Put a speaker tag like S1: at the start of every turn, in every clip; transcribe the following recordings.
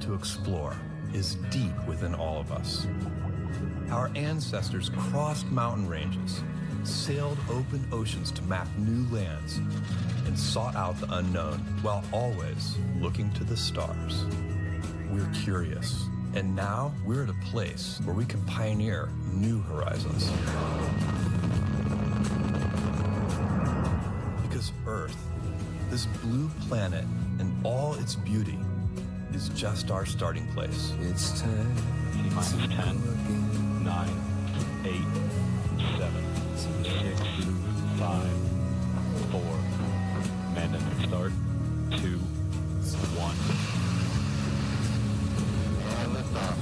S1: to explore is deep within all of us. Our ancestors crossed mountain ranges, sailed open oceans to map new lands, and sought out the unknown while always looking to the stars. We're curious, and now we're at a place where we can pioneer new horizons. Because Earth, this blue planet and all its beauty, is just our starting place.
S2: It's time.
S3: Minus 10, 9, 8, 7, 6, 5, 4, command engine start, 2, 1.
S2: And lift off.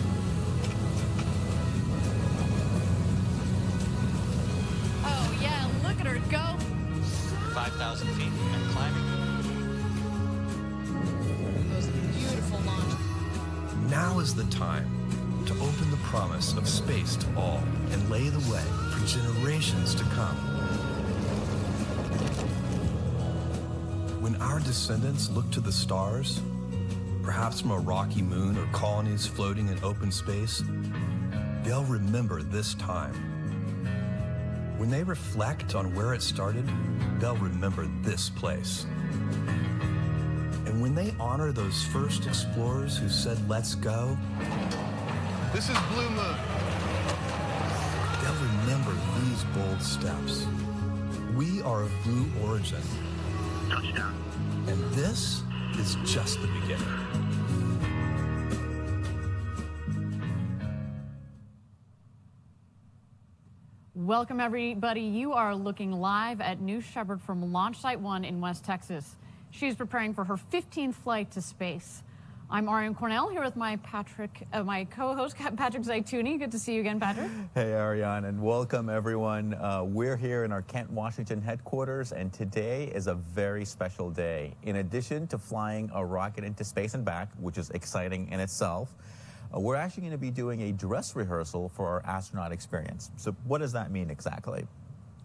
S4: Oh yeah, look at her go.
S3: 5,000 feet and climbing.
S4: Those beautiful launch.
S1: Now is the time to open the promise of space to all and lay the way for generations to come. When our descendants look to the stars, perhaps from a rocky moon or colonies floating in open space, they'll remember this time. When they reflect on where it started, they'll remember this place. And when they honor those first explorers who said, "Let's go,"
S2: This is Blue Moon.
S1: they'll remember these bold steps. We are of blue origin.
S2: Touchdown.
S1: And this is just the beginning.
S4: Welcome everybody. You are looking live at New Shepard from Launch Site 1 in West Texas. She's preparing for her 15th flight to space. I'm Ariane Cornell here with my co-host Patrick Zaituni. Good to see you again, Patrick.
S5: Hey, Ariane, and welcome everyone. We're here in our Kent, Washington headquarters, and today is a very special day. In addition to flying a rocket into space and back, which is exciting in itself, we're actually going to be doing a dress rehearsal for our astronaut experience. So what does that mean exactly?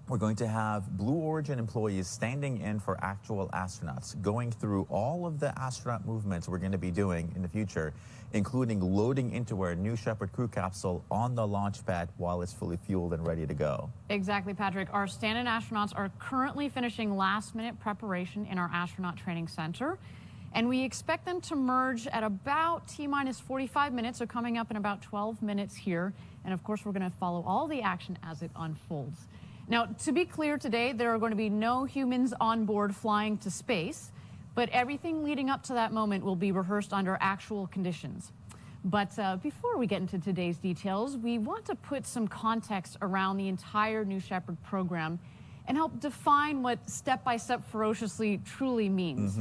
S5: We're going to have Blue Origin employees standing in for actual astronauts, going through all of the astronaut movements we're going to be doing in the future, including loading into our New Shepard crew capsule on the launch pad while it's fully fueled and ready to go.
S4: Exactly, Patrick. Our stand-in astronauts are currently finishing last-minute preparation in our astronaut training center, and we expect them to merge at about T-minus 45 minutes, so coming up in about 12 minutes here. And of course, we're going to follow all the action as it unfolds. Now, to be clear today, there are going to be no humans on board flying to space, but everything leading up to that moment will be rehearsed under actual conditions. But before we get into today's details, we want to put some context around the entire New Shepard program and help define what step-by-step ferociously truly means.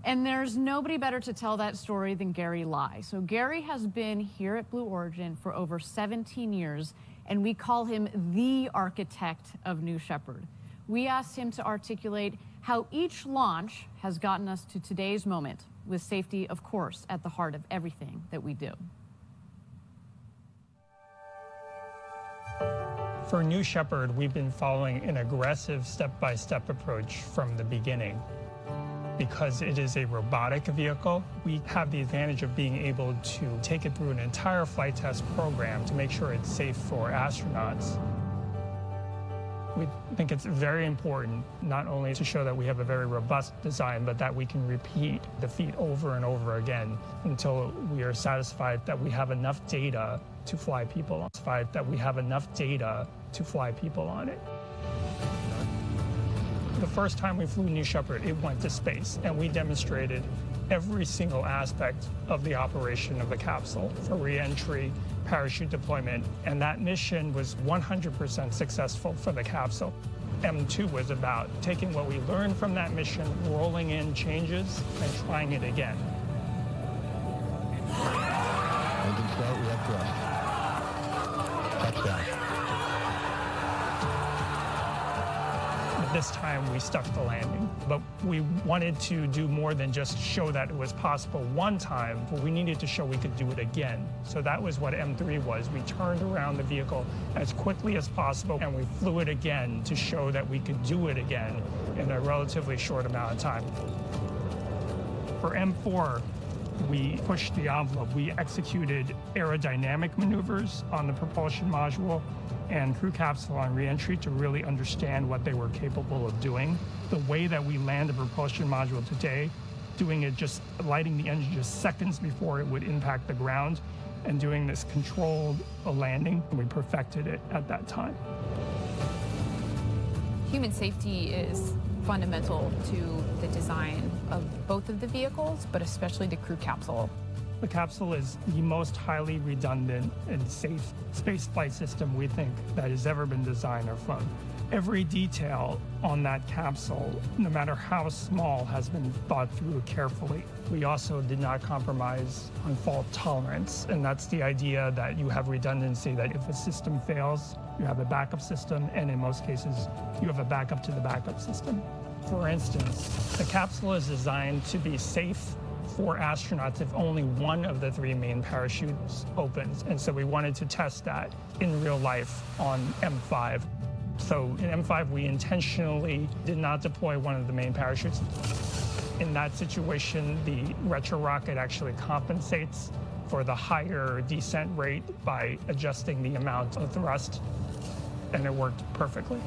S4: And there's nobody better to tell that story than Gary Lai. So Gary has been here at Blue Origin for over 17 years, and we call him the architect of New Shepard. We asked him to articulate how each launch has gotten us to today's moment, with safety, of course, at the heart of everything that we do.
S6: For New Shepard, we've been following an aggressive step-by-step approach from the beginning. Because it is a robotic vehicle, we have the advantage of being able to take it through an entire flight test program to make sure it's safe for astronauts. We think it's very important not only to show that we have a very robust design, but that we can repeat the feat over and over again until we are satisfied that we have enough data to fly people on it. The first time we flew New Shepard, it went to space, and we demonstrated every single aspect of the operation of the capsule for re-entry, parachute deployment, and that mission was 100% successful for the capsule. M2 was about taking what we learned from that mission, rolling in changes, and trying it again.
S2: Engine start, we have thrust. Touchdown.
S6: This time we stuck the landing, but we wanted to do more than just show that it was possible one time, but we needed to show we could do it again. So that was what M3 was. We turned around the vehicle as quickly as possible, and we flew it again to show that we could do it again in a relatively short amount of time. For M4, We pushed the envelope. We executed aerodynamic maneuvers on the propulsion module and crew capsule on reentry to really understand what they were capable of doing. The way that we land the propulsion module today, doing it just lighting the engine just seconds before it would impact the ground, and doing this controlled landing, we perfected it at that time.
S7: Human safety is fundamental to the design of both of the vehicles, but especially the crew capsule.
S6: The capsule is the most highly redundant and safe space flight system we think that has ever been designed or flown. Every detail on that capsule, no matter how small, has been thought through carefully. We also did not compromise on fault tolerance, and that's the idea that you have redundancy, that if a system fails, you have a backup system, and in most cases, you have a backup to the backup system. For instance, the capsule is designed to be safe for astronauts if only one of the three main parachutes opens, and so we wanted to test that in real life on M5. So in M5, we intentionally did not deploy one of the main parachutes. In that situation, the retro rocket actually compensates for the higher descent rate by adjusting the amount of thrust, and it worked perfectly.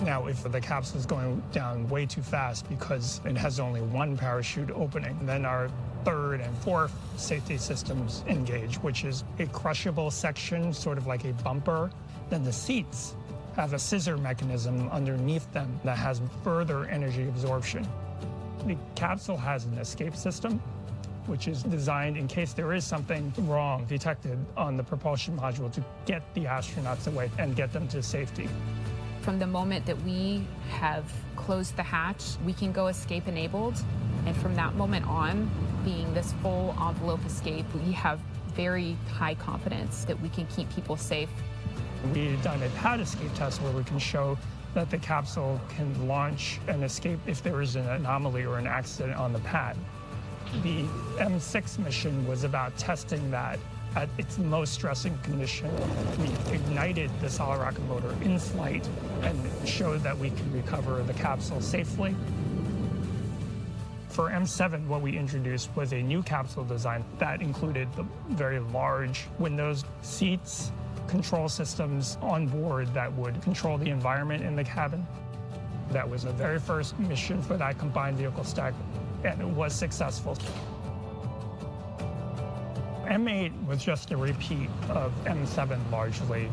S6: Now, if the capsule is going down way too fast because it has only one parachute opening, then our third and fourth safety systems engage, which is a crushable section, sort of like a bumper. Then the seats have a scissor mechanism underneath them that has further energy absorption. The capsule has an escape system, which is designed in case there is something wrong detected on the propulsion module to get the astronauts away and get them to safety.
S7: From the moment that we have closed the hatch, we can go escape enabled. And from that moment on, being this full envelope escape, we have very high confidence that we can keep people safe.
S6: We've done a pad escape test where we can show that the capsule can launch and escape if there is an anomaly or an accident on the pad. The M6 mission was about testing that at its most stressing condition. We ignited the solid rocket motor in flight and showed that we could recover the capsule safely. For M7, what we introduced was a new capsule design that included the very large windows, seats, control systems on board that would control the environment in the cabin. That was the very first mission for that combined vehicle stack, and it was successful. M8 was just a repeat of M7 largely,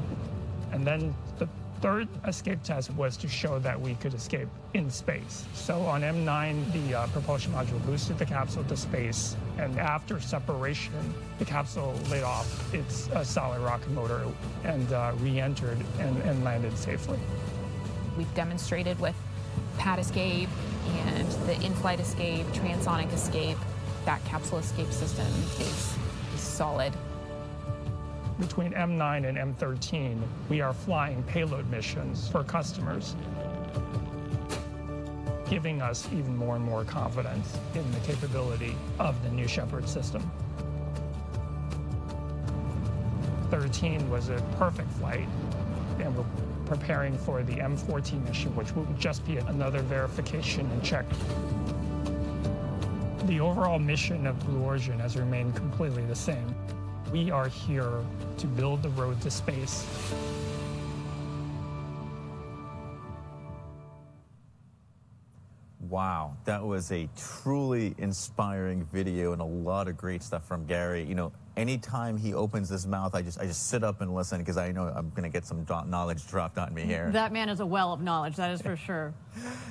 S6: and then the third escape test was to show that we could escape in space. So on M9, the propulsion module boosted the capsule to space, and after separation, the capsule laid off its solid rocket motor and re-entered and landed safely.
S7: We've demonstrated with pad escape and the in-flight escape, transonic escape, that capsule escape system is solid.
S6: Between M9 and M13, we are flying payload missions for customers, giving us even more and more confidence in the capability of the new Shepard system. 13 was a perfect flight, and we're preparing for the M14 mission, which will just be another verification and check. The overall mission of Blue Origin has remained completely the same. We are here to build the road to space.
S5: Wow, that was a truly inspiring video and a lot of great stuff from Gary. You know, anytime he opens his mouth, I just sit up and listen because I know I'm going to get some knowledge dropped on me here.
S4: That man is a well of knowledge, that is for sure.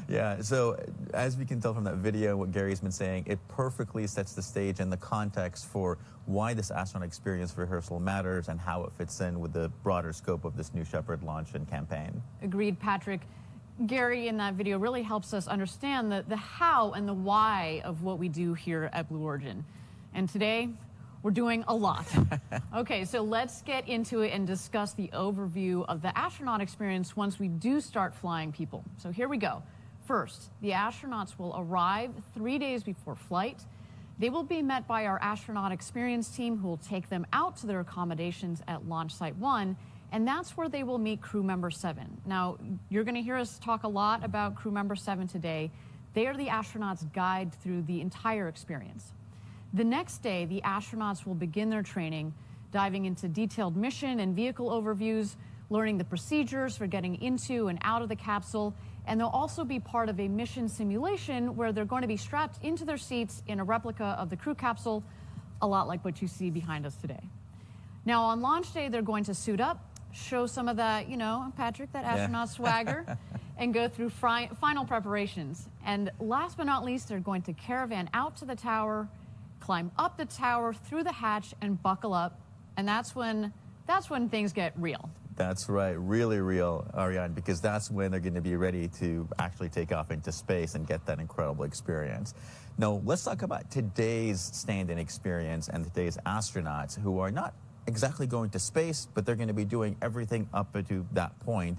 S5: Yeah, so as we can tell from that video, what Gary's been saying, it perfectly sets the stage and the context for why this astronaut experience rehearsal matters and how it fits in with the broader scope of this new Shepard launch and campaign.
S4: Agreed, Patrick. Gary in that video really helps us understand the how and the why of what we do here at Blue Origin. And today, we're doing a lot. Okay, so let's get into it and discuss the overview of the astronaut experience once we do start flying people. So here we go. First, the astronauts will arrive 3 days before flight. They will be met by our astronaut experience team who will take them out to their accommodations at Launch Site 1, and that's where they will meet crew member 7. Now, you're going to hear us talk a lot about crew member 7 today. They are the astronauts' guide through the entire experience. The next day, the astronauts will begin their training, diving into detailed mission and vehicle overviews, learning the procedures for getting into and out of the capsule, and they'll also be part of a mission simulation where they're going to be strapped into their seats in a replica of the crew capsule, a lot like what you see behind us today. Now, on launch day, they're going to suit up, show some of that, you know, Patrick, that astronaut swagger, and go through final preparations. And last but not least, they're going to caravan out to the tower, climb up the tower, through the hatch, and buckle up. And that's when things get real.
S5: That's right, really real, Ariane, because that's when they're going to be ready to actually take off into space and get that incredible experience. Now, let's talk about today's stand-in experience and today's astronauts who are not exactly going to space, but they're going to be doing everything up to that point,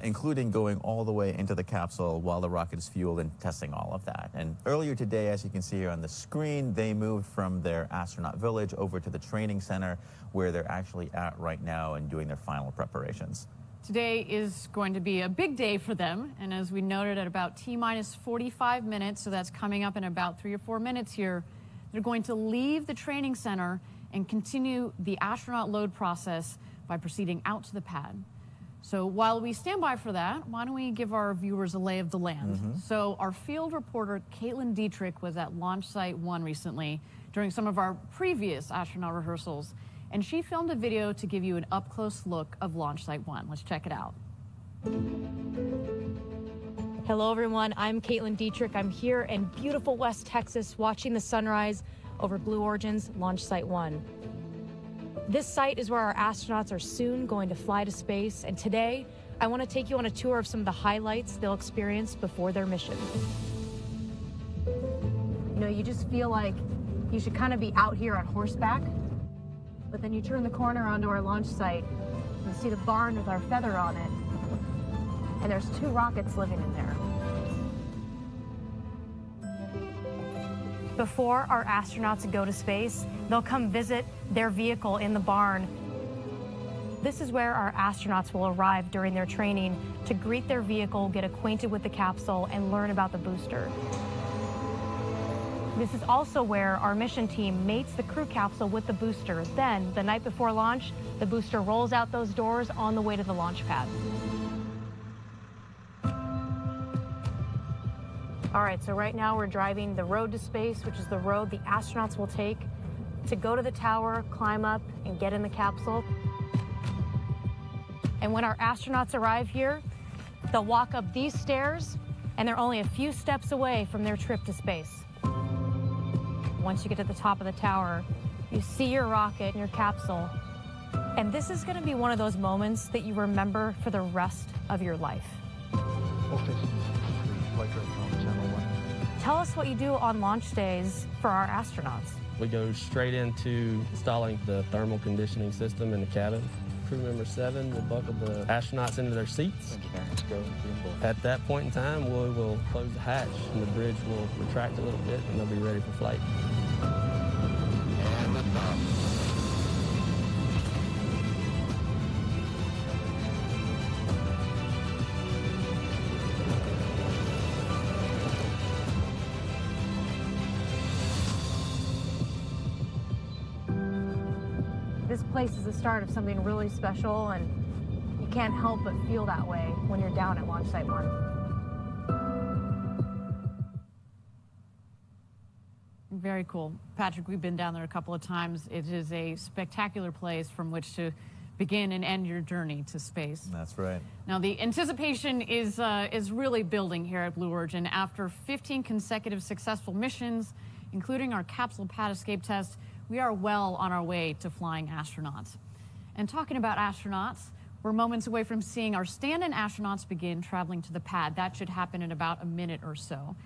S5: including going all the way into the capsule while the rocket is fueled and testing all of that. And earlier today, as you can see here on the screen, they moved from their astronaut village over to the training center where they're actually at right now and doing their final preparations.
S4: Today is going to be a big day for them, and as we noted, at about T-minus 45 minutes, so that's coming up in about 3 or 4 minutes here, they're going to leave the training center and continue the astronaut load process by proceeding out to the pad. So while we stand by for that, why don't we give our viewers a lay of the land? So our field reporter, Caitlin Dietrich, was at Launch Site 1 recently during some of our previous astronaut rehearsals, and she filmed a video to give you an up-close look of Launch Site 1. Let's check it out.
S8: Hello, everyone. I'm Caitlin Dietrich. I'm here in beautiful West Texas watching the sunrise over Blue Origin's Launch Site 1. This site is where our astronauts are soon going to fly to space, and today I want to take you on a tour of some of the highlights they'll experience before their mission. You know, you just feel like you should kind of be out here on horseback, but then you turn the corner onto our launch site and you see the barn with our feather on it, and there's 2 rockets living in there. Before our astronauts go to space, they'll come visit their vehicle in the barn. This is where our astronauts will arrive during their training to greet their vehicle, get acquainted with the capsule, and learn about the booster. This is also where our mission team mates the crew capsule with the booster. Then, the night before launch, the booster rolls out those doors on the way to the launch pad. All right, so right now we're driving the road to space, which is the road the astronauts will take to go to the tower, climb up, and get in the capsule. And when our astronauts arrive here, they'll walk up these stairs, and they're only a few steps away from their trip to space. Once you get to the top of the tower, you see your rocket and your capsule. And this is going to be one of those moments that you remember for the rest of your life. Tell us what you do on launch days for our astronauts.
S9: We go straight into installing the thermal conditioning system in the cabin. Crew member 7 will buckle the astronauts into their seats. At that point in time, we will close the hatch and the bridge will retract a little bit and they'll be ready for flight.
S2: And lift off.
S8: This place is the start of something really special, and you can't help but feel that way when you're down at Launch Site 1.
S4: Very cool. Patrick, we've been down there a couple of times. It is a spectacular place from which to begin and end your journey to space.
S5: That's right.
S4: Now, the anticipation is really building here at Blue Origin. After 15 consecutive successful missions, including our capsule pad escape test, we are well on our way to flying astronauts. And talking about astronauts, we're moments away from seeing our stand-in astronauts begin traveling to the pad. That should happen in about a minute or so.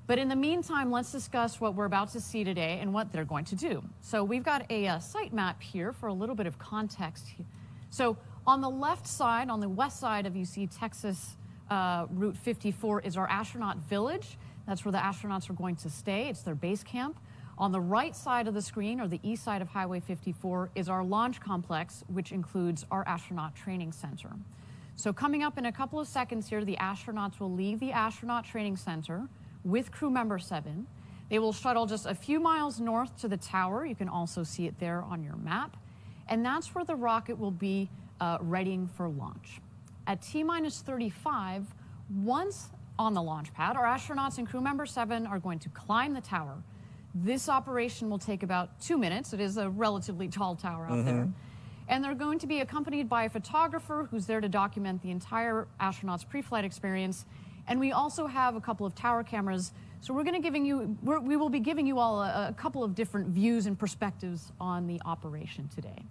S4: But in the meantime, let's discuss what we're about to see today and what they're going to do. So we've got a site map here for a little bit of context. So on the left side, on the west side of UC Texas Route 54 is our astronaut village. That's where the astronauts are going to stay. It's their base camp. On the right side of the screen, or the east side of Highway 54, is our launch complex, which includes our astronaut training center. So coming up in a couple of seconds here, the astronauts will leave the astronaut training center with crew member 7. They will shuttle just a few miles north to the tower. You can also see it there on your map. And that's where the rocket will be readying for launch. At T-minus 35, once on the launch pad, our astronauts and crew member 7 are going to climb the tower. This operation will take about 2 minutes. It is a relatively tall tower out there. And they're going to be accompanied by a photographer who's there to document the entire astronaut's pre-flight experience. And we also have a couple of tower cameras. So we will be giving you all a couple of different views and perspectives on the operation today.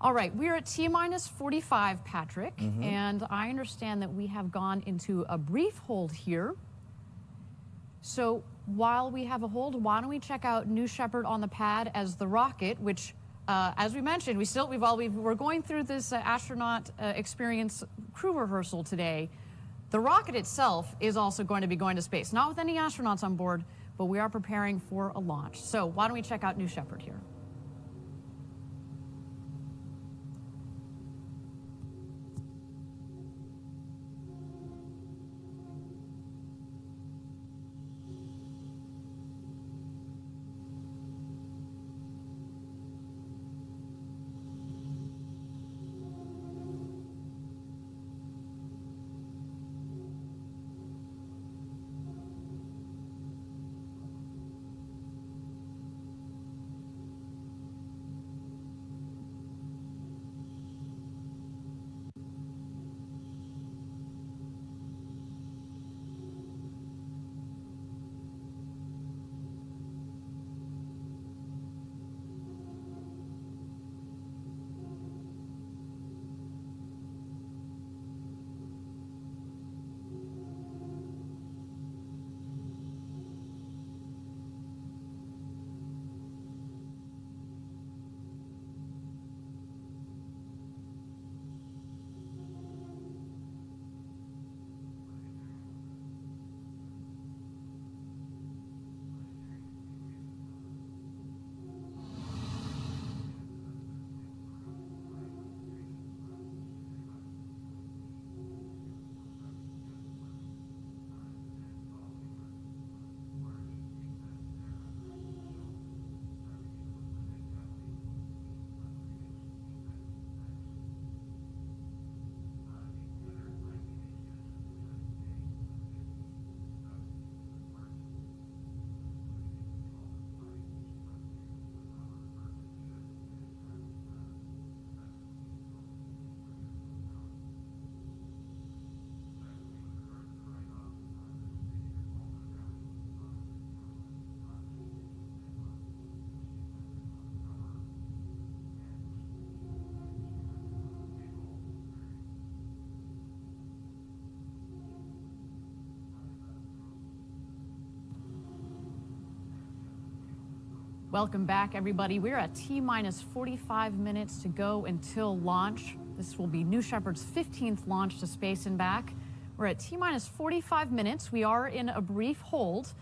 S4: All right, we're at T-minus 45, Patrick, and I understand that we have gone into a brief hold here. So while we have a hold, why don't we check out New Shepard on the pad as the rocket, which, as we mentioned, we're going through this astronaut experience crew rehearsal today. The rocket itself is also going to be going to space, not with any astronauts on board, but we are preparing for a launch. So why don't we check out New Shepard here? Welcome back, everybody. We're at T-minus 45 minutes to go until launch. This will be New Shepard's 15th launch to space and back. We're at T-minus 45 minutes. We are in a brief hold.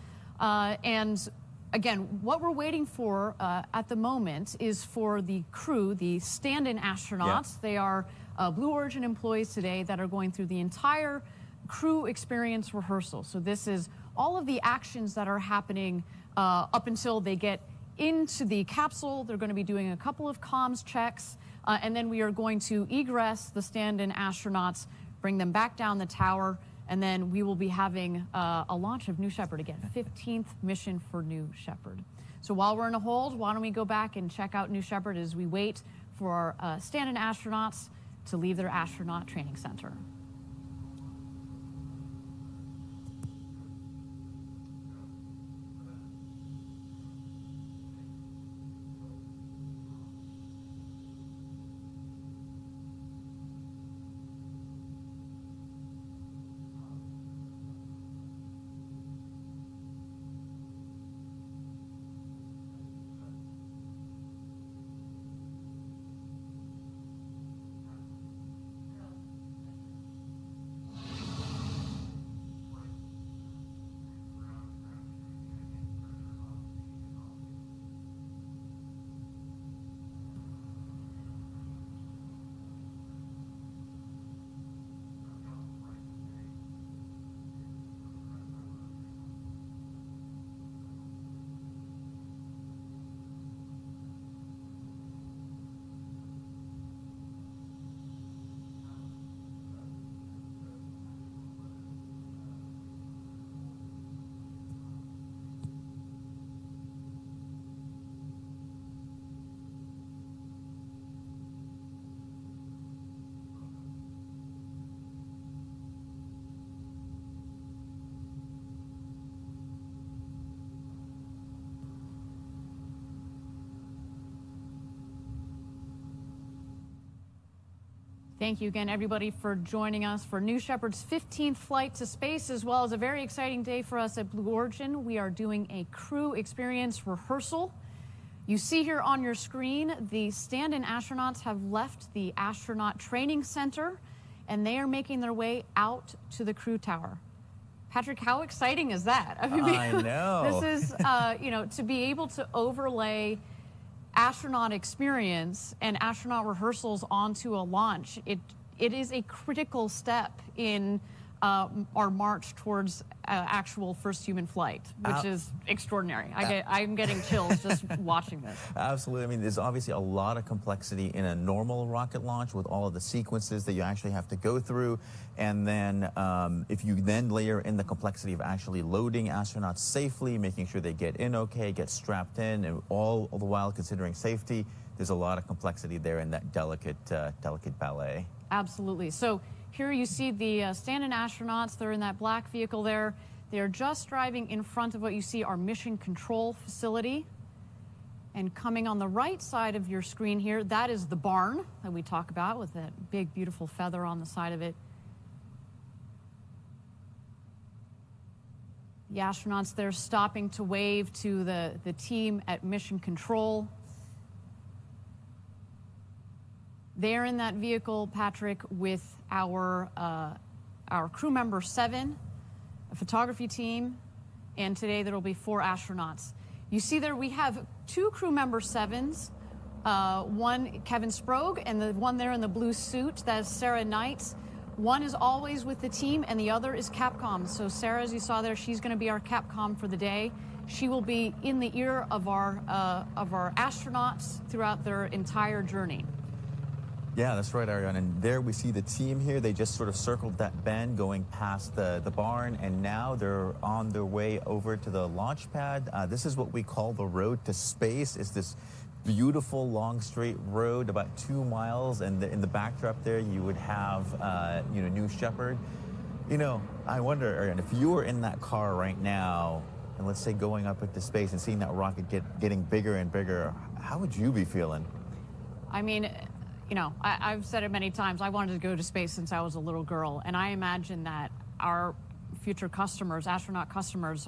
S4: And again, what we're waiting for at the moment is for the crew, the stand-in astronauts. Yeah. They are Blue Origin employees today that are going through the entire crew experience rehearsal. So this is all of the actions that are happening up until they get into the capsule. They're going to be doing a couple of comms checks, and then we are going to egress the stand-in astronauts, bring them back down the tower, and then we will be having a launch of New Shepard again, 15th mission for New Shepard. So while we're in a hold, why don't we go back and check out New Shepard as we wait for our stand-in astronauts to leave their astronaut training center. Thank you again, everybody, for joining us for New Shepard's 15th flight to space, as well as a very exciting day for us at Blue Origin. We are doing a crew experience rehearsal. You see here on your screen, the stand-in astronauts have left the astronaut training center, and they are making their way out to the crew tower. Patrick, how exciting is that? I
S5: know.
S4: This is, you know, to be able to overlay astronaut experience and astronaut rehearsals onto a launch. It is a critical step in our march towards actual first human flight, which is extraordinary. I'm getting chills just watching this.
S5: Absolutely. I mean, there's obviously a lot of complexity in a normal rocket launch with all of the sequences that you actually have to go through. And then if you then layer in the complexity of actually loading astronauts safely, making sure they get in okay, get strapped in, and all the while considering safety, there's a lot of complexity there in that delicate ballet.
S4: Absolutely. So here you see the stand-in astronauts. They're in that black vehicle there. They are just driving in front of what you see our mission control facility. And coming on the right side of your screen here, that is the barn that we talk about with that big, beautiful feather on the side of it. The astronauts there stopping to wave to the team at mission control. They're in that vehicle, Patrick, with our crew member 7, a photography team, and today there will be 4 astronauts. You see there we have 2 crew member 7s, one Kevin Sprague, and the one there in the blue suit, that is Sarah Knight. One is always with the team, and the other is Capcom. So Sarah, as you saw there, she's going to be our Capcom for the day. She will be in the ear of our astronauts throughout their entire journey.
S5: Yeah, that's right, Ariane. And there we see the team here. They just sort of circled that bend going past the barn, and now they're on their way over to the launch pad. This is what we call the road to space. It's this beautiful long straight road, about 2 miles, and in the backdrop there you would have you know, New Shepard. You know, I wonder, Ariane, if you were in that car right now, and let's say going up into space and seeing that rocket getting bigger and bigger, how would you be feeling?
S4: I mean, you know, I've said it many times, I wanted to go to space since I was a little girl, and I imagine that our future customers, astronaut customers,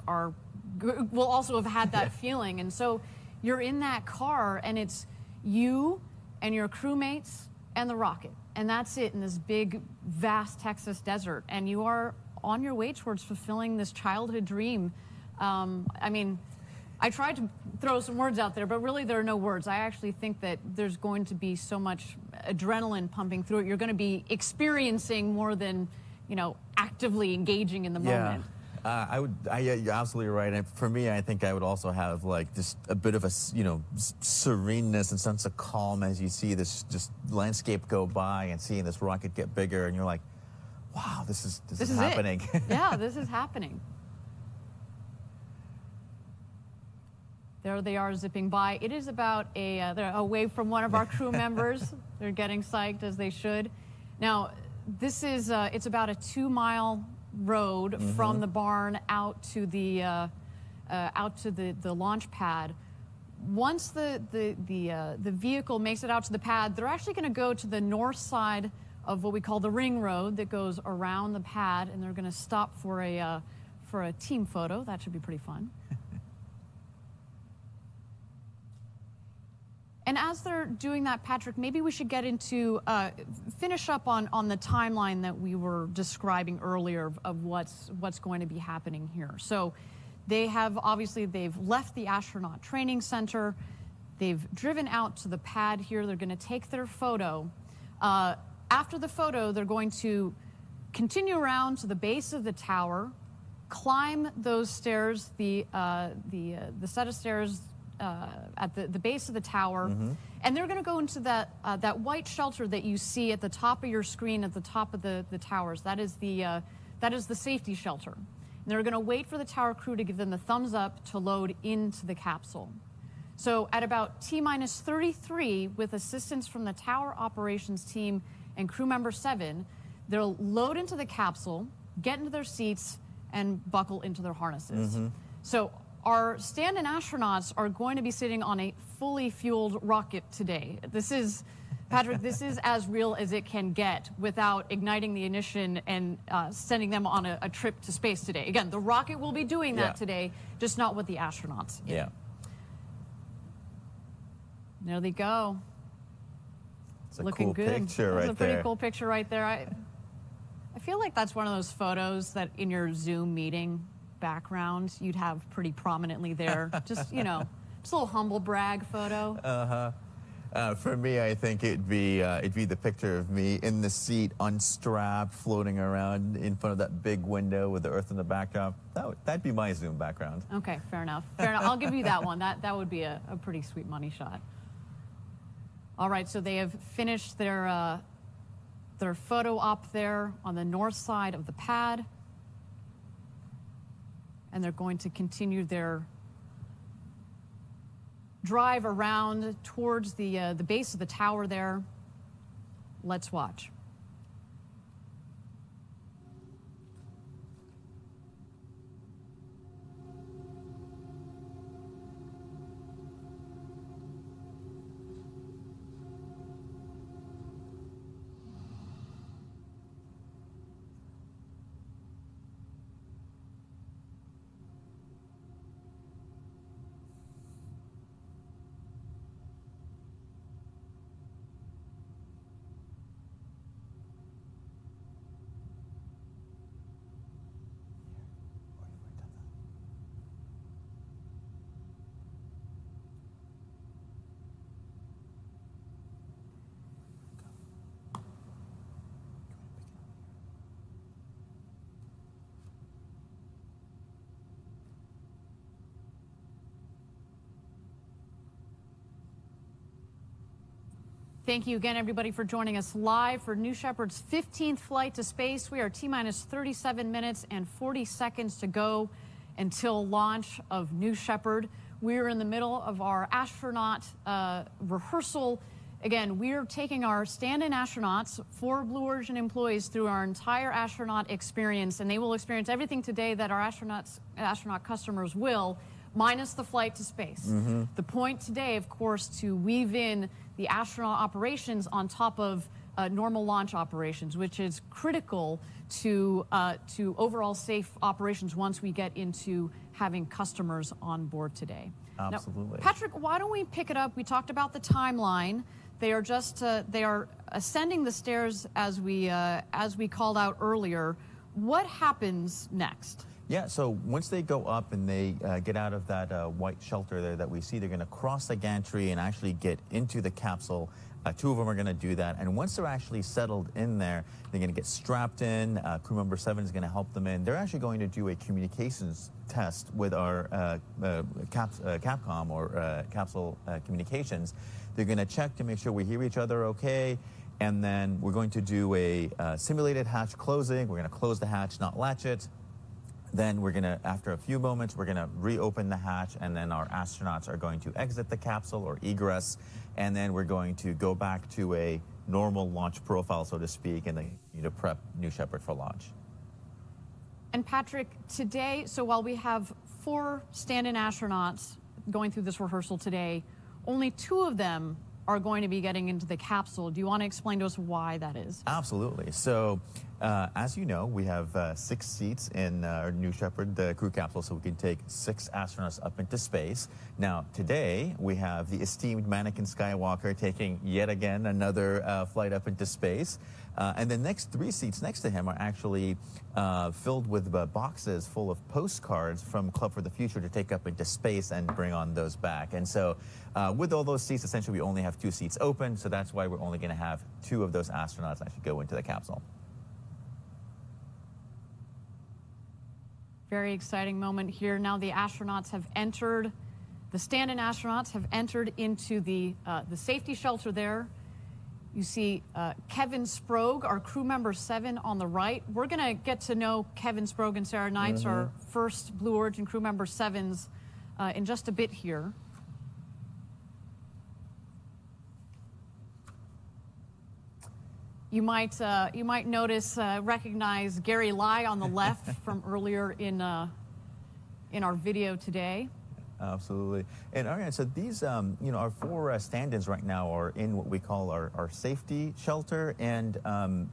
S4: will also have had that feeling. And so you're in that car, and it's you and your crewmates and the rocket, and that's it in this big, vast Texas desert, and you are on your way towards fulfilling this childhood dream. I mean, I tried to throw some words out there, but really there are no words. I actually think that there's going to be so much adrenaline pumping through it. You're going to be experiencing more than, you know, actively engaging in the moment.
S5: You're absolutely right. And for me, I think I would also have like just a bit of a, you know, sereneness and sense of calm as you see this just landscape go by and seeing this rocket get bigger, and you're like, wow, this is happening.
S4: Yeah, this is happening. There they are zipping by. It is about a wave from one of our crew members. They're getting psyched, as they should. Now, this is it's about a 2-mile road from the barn out to the launch pad. Once the vehicle makes it out to the pad, they're actually going to go to the north side of what we call the ring road that goes around the pad, and they're going to stop for a team photo. That should be pretty fun. And as they're doing that, Patrick, maybe we should get into, finish up on the timeline that we were describing earlier of what's going to be happening here. So they've left the astronaut training center. They've driven out to the pad here. They're going to take their photo. After the photo, they're going to continue around to the base of the tower, climb those stairs, the set of stairs at the base of the tower, and they're going to go into that white shelter that you see at the top of your screen at the top of the towers. That is the safety shelter. And they're going to wait for the tower crew to give them the thumbs up to load into the capsule. So at about T-minus 33, with assistance from the tower operations team and crew member 7, they'll load into the capsule, get into their seats, and buckle into their harnesses. So our stand-in astronauts are going to be sitting on a fully fueled rocket today. This is Patrick, this is as real as it can get without igniting the ignition and sending them on a trip to space today. Again, the rocket will be doing that today, just not with the astronauts.
S5: Yeah.
S4: There they go.
S5: It's a
S4: Looking
S5: cool
S4: good.
S5: picture right there.
S4: That's a pretty cool picture right there. I feel like that's one of those photos that in your Zoom meeting background you'd have pretty prominently there. Just, you know, just a little humble brag photo.
S5: For me, I think it'd be the picture of me in the seat, unstrapped, floating around in front of that big window with the Earth in the backdrop. That'd be my Zoom background.
S4: Okay, fair enough. Fair enough. I'll give you that one. That would be a pretty sweet money shot. All right, so they have finished their photo op there on the north side of the pad, and they're going to continue their drive around towards the base of the tower there. Let's watch. Thank you again, everybody, for joining us live for New Shepard's 15th flight to space. We are T-minus 37 minutes and 40 seconds to go until launch of New Shepard. We're in the middle of our astronaut rehearsal. Again, we're taking our stand-in astronauts, 4 Blue Origin employees, through our entire astronaut experience, and they will experience everything today that our astronaut customers will, minus the flight to space. The point today, of course, to weave in the astronaut operations on top of normal launch operations, which is critical to overall safe operations once we get into having customers on board today.
S5: Absolutely.
S4: Now, Patrick, why don't we pick it up? We talked about the timeline. They are just they are ascending the stairs as we called out earlier. What happens next?
S5: Yeah, so once they go up and they get out of that white shelter there that we see, they're going to cross the gantry and actually get into the capsule. 2 of them are going to do that. And once they're actually settled in there, they're going to get strapped in. Crew member 7 is going to help them in. They're actually going to do a communications test with our Capcom or capsule communications. They're going to check to make sure we hear each other okay. And then we're going to do a simulated hatch closing. We're going to close the hatch, not latch it. Then we're going to, after a few moments, we're going to reopen the hatch, and then our astronauts are going to exit the capsule or egress, and then we're going to go back to a normal launch profile, so to speak, and then to prep New Shepard for launch.
S4: And Patrick, today, so while we have 4 stand-in astronauts going through this rehearsal today, only 2 of them are going to be getting into the capsule. Do you want to explain to us why that is?
S5: Absolutely. So, as you know, we have 6 seats in our New Shepard, the crew capsule, so we can take 6 astronauts up into space. Now, today, we have the esteemed Mannequin Skywalker taking yet again another flight up into space. And the next 3 seats next to him are actually filled with boxes full of postcards from Club for the Future to take up into space and bring on those back. And so with all those seats, essentially we only have 2 seats open, so that's why we're only going to have 2 of those astronauts actually go into the capsule.
S4: Very exciting moment here. Now the astronauts have entered, the stand-in astronauts have entered into the safety shelter there. You see Kevin Sprague, our crew member 7 on the right. We're going to get to know Kevin Sprague and Sarah Knights, our first Blue Origin crew member 7s, in just a bit here. You might notice, recognize Gary Lai on the left from earlier in our video today.
S5: Absolutely. And Ariane, so these, our 4 stand-ins right now are in what we call our safety shelter. And,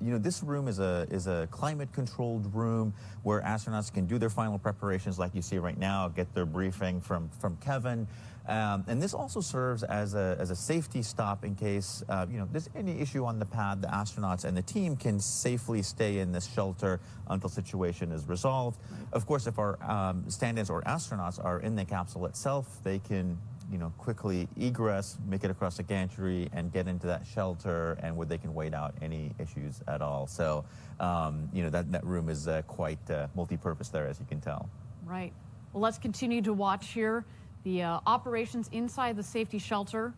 S5: this room is a climate-controlled room where astronauts can do their final preparations like you see right now, get their briefing from Kevin. And this also serves as a safety stop in case, there's any issue on the pad. The astronauts and the team can safely stay in this shelter until situation is resolved. Of course, if our stand-ins or astronauts are in the capsule itself, they can, quickly egress, make it across the gantry, and get into that shelter, and where they can wait out any issues at all. So, that room is quite multi-purpose there, as you can tell.
S4: Right. Well, let's continue to watch here the operations inside the safety shelter.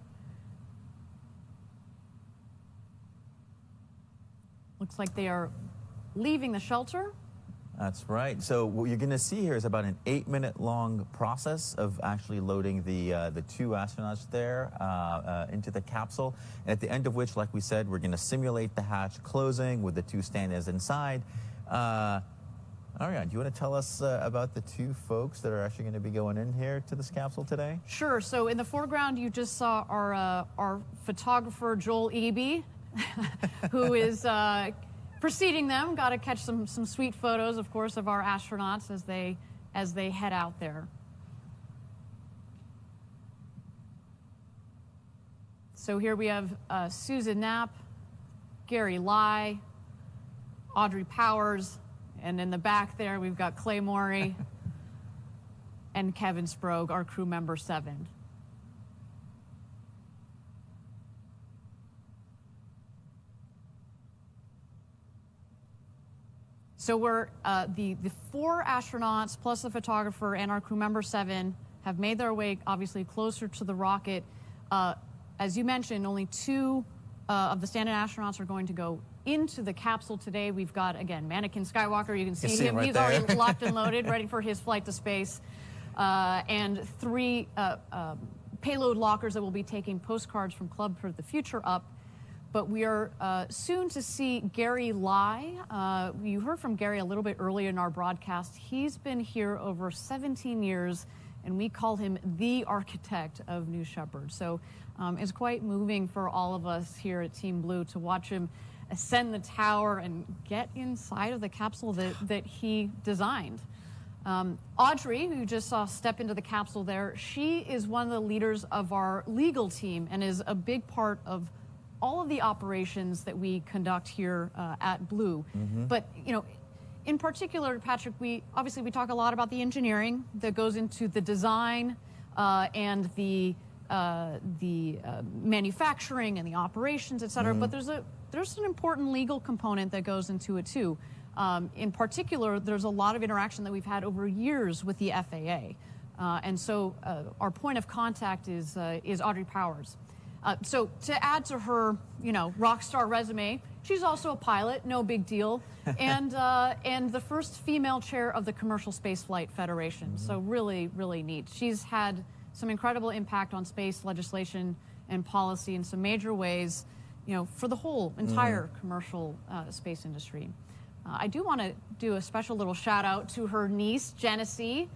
S4: Looks like they are leaving the shelter.
S5: That's right. So what you're going to see here is about an 8-minute long process of actually loading the 2 astronauts there into the capsule. And at the end of which, like we said, we're going to simulate the hatch closing with the 2 stand-ins inside. Ariane, do you want to tell us about the 2 folks that are actually going to be going in here to this capsule today?
S4: Sure. So in the foreground, you just saw our photographer, Joel Eby, who is preceding them. Got to catch some sweet photos, of course, of our astronauts as they head out there. So here we have Susan Knapp, Gary Lai, Audrey Powers, and in the back there we've got Clay Morey and Kevin Sprague, our crew member 7. So we're the 4 astronauts plus the photographer and our crew member 7 have made their way obviously closer to the rocket. As you mentioned, only 2 of the stand-in astronauts are going to go into the capsule today. We've got, again, Mannequin Skywalker. You can see him.
S5: Right
S4: He's
S5: there.
S4: already locked and loaded, ready for his flight to space. And 3 payload lockers that will be taking postcards from Club for the Future up. But we are soon to see Gary Lai. You heard from Gary a little bit earlier in our broadcast. He's been here over 17 years, and we call him the architect of New Shepard. So it's quite moving for all of us here at Team Blue to watch him ascend the tower and get inside of the capsule that he designed. Audrey, who you just saw step into the capsule there, she is one of the leaders of our legal team and is a big part of all of the operations that we conduct here at Blue. But, in particular, Patrick, we talk a lot about the engineering that goes into the design and the manufacturing and the operations, et cetera. But there's an important legal component that goes into it too. In particular, there's a lot of interaction that we've had over years with the FAA. And so our point of contact is Audrey Powers. So to add to her, rock star resume, she's also a pilot, no big deal, and the first female chair of the Commercial Spaceflight Federation. So really, really neat. She's had some incredible impact on space legislation and policy in some major ways, for the whole entire commercial space industry. I do want to do a special little shout out to her niece, Genesee.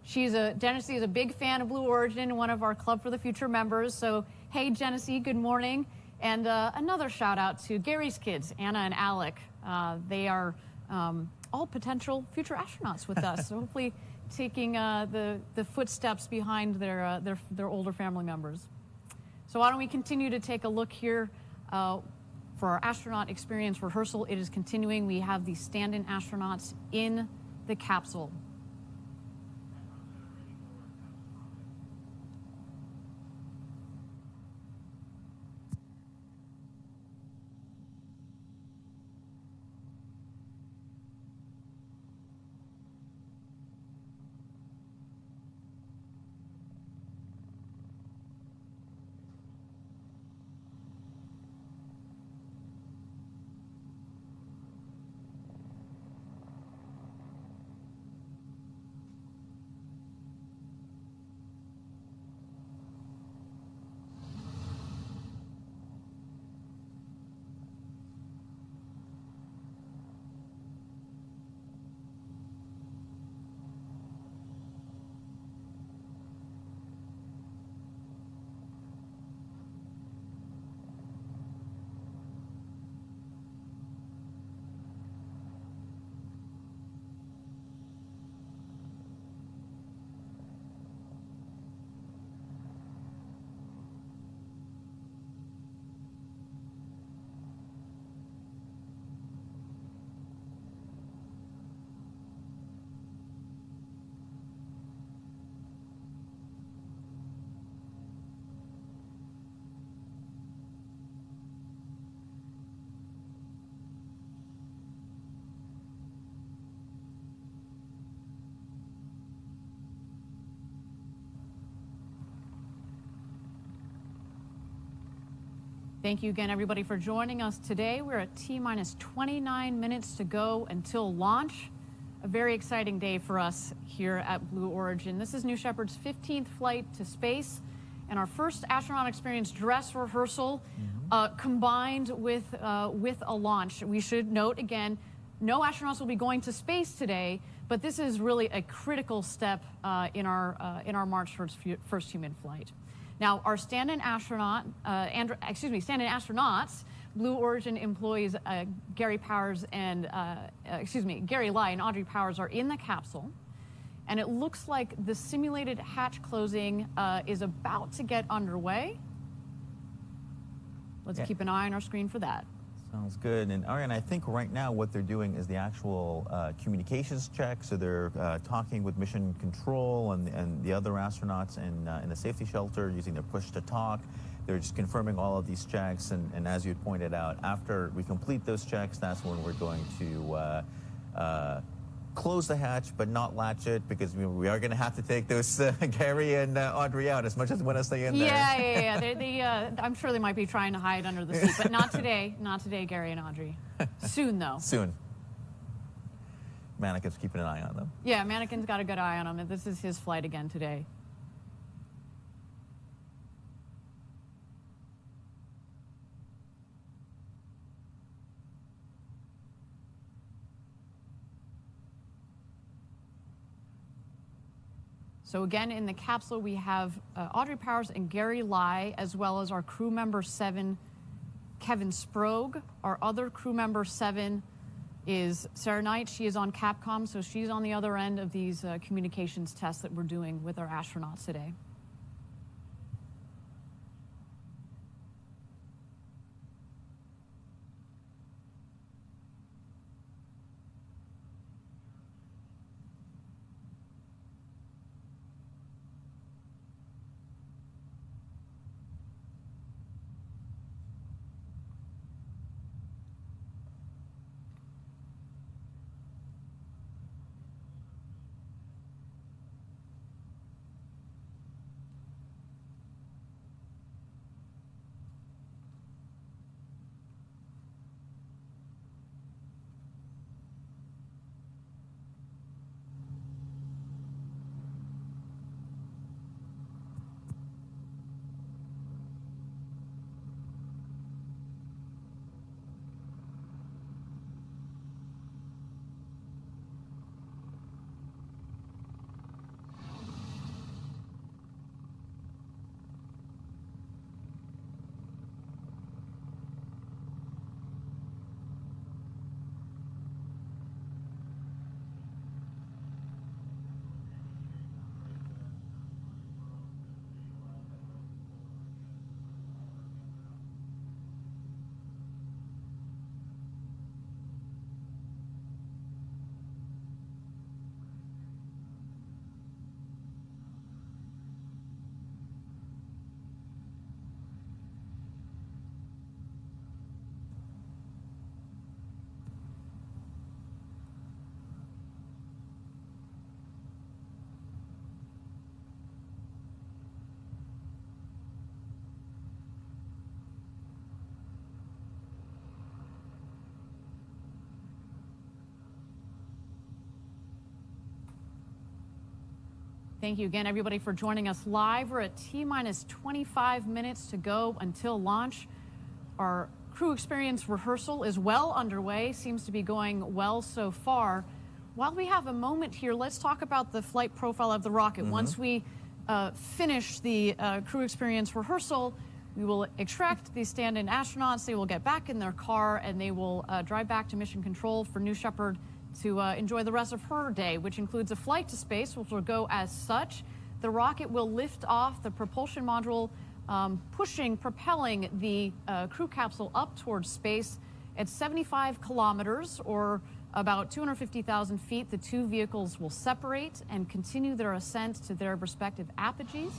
S4: Genesee is a big fan of Blue Origin, one of our Club for the Future members. So, hey, Genesee, good morning. And another shout out to Gary's kids, Anna and Alec. They are all potential future astronauts with us. So hopefully taking the footsteps behind their older family members. So why don't we continue to take a look here for our astronaut experience rehearsal. It is continuing. We have the stand-in astronauts in the capsule. Thank you again, everybody, for joining us today. We're at T-minus 29 minutes to go until launch. A very exciting day for us here at Blue Origin. This is New Shepard's 15th flight to space and our first astronaut experience dress rehearsal combined with a launch. We should note again, no astronauts will be going to space today, but this is really a critical step in our march towards first human flight. Now, our stand-in astronauts, Blue Origin employees Gary Lai and Audrey Powers are in the capsule, and it looks like the simulated hatch closing is about to get underway. Let's keep an eye on our screen for that.
S5: Sounds good. And Ariane, I think right now what they're doing is the actual communications check. So they're talking with mission control and the other astronauts in the safety shelter using their push to talk. They're just confirming all of these checks. And as you pointed out, after we complete those checks, that's when we're going to close the hatch, but not latch it, because we are going to have to take those Gary and Audrey out as much as we want to stay in there.
S4: Yeah. I'm sure they might be trying to hide under the seat, but not today. Not today, Gary and Audrey. Soon, though.
S5: Soon. Mannequin's keeping an eye on them.
S4: Yeah, Mannequin's got a good eye on him. This is his flight again today. So again, in the capsule, we have Audrey Powers and Gary Lai, as well as our crew member 7, Kevin Sprague. Our other crew member 7 is Sarah Knight. She is on Capcom, so she's on the other end of these communications tests that we're doing with our astronauts today. Thank you again, everybody, for joining us live. We're at T-minus 25 minutes to go until launch. Our crew experience rehearsal is well underway, seems to be going well so far. While we have a moment here, let's talk about the flight profile of the rocket. Once we finish the crew experience rehearsal, we will extract the stand-in astronauts. They will get back in their car and they will drive back to mission control for New Shepard to enjoy the rest of her day, which includes a flight to space, which will go as such. The rocket will lift off, the propulsion module propelling the crew capsule up towards space at 75 kilometers, or about 250,000 feet. The two vehicles will separate and continue their ascent to their respective apogees.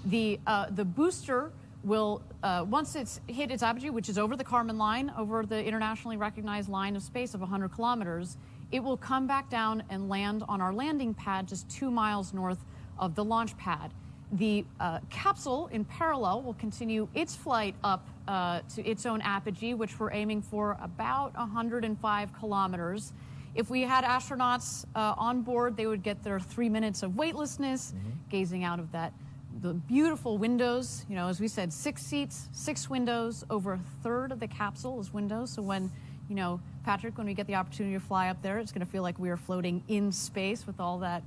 S4: The booster will, once it's hit its apogee, which is over the Kármán line, over the internationally recognized line of space of 100 kilometers, it will come back down and land on our landing pad just 2 miles north of the launch pad. The capsule, in parallel, will continue its flight up to its own apogee, which we're aiming for about 105 kilometers. If we had astronauts on board, they would get their 3 minutes of weightlessness, gazing out of the beautiful windows. You know, as we said, 6 seats, 6 windows. Over a third of the capsule is windows. So when, you know, Patrick, when we get the opportunity to fly up there, it's going to feel like we are floating in space with all that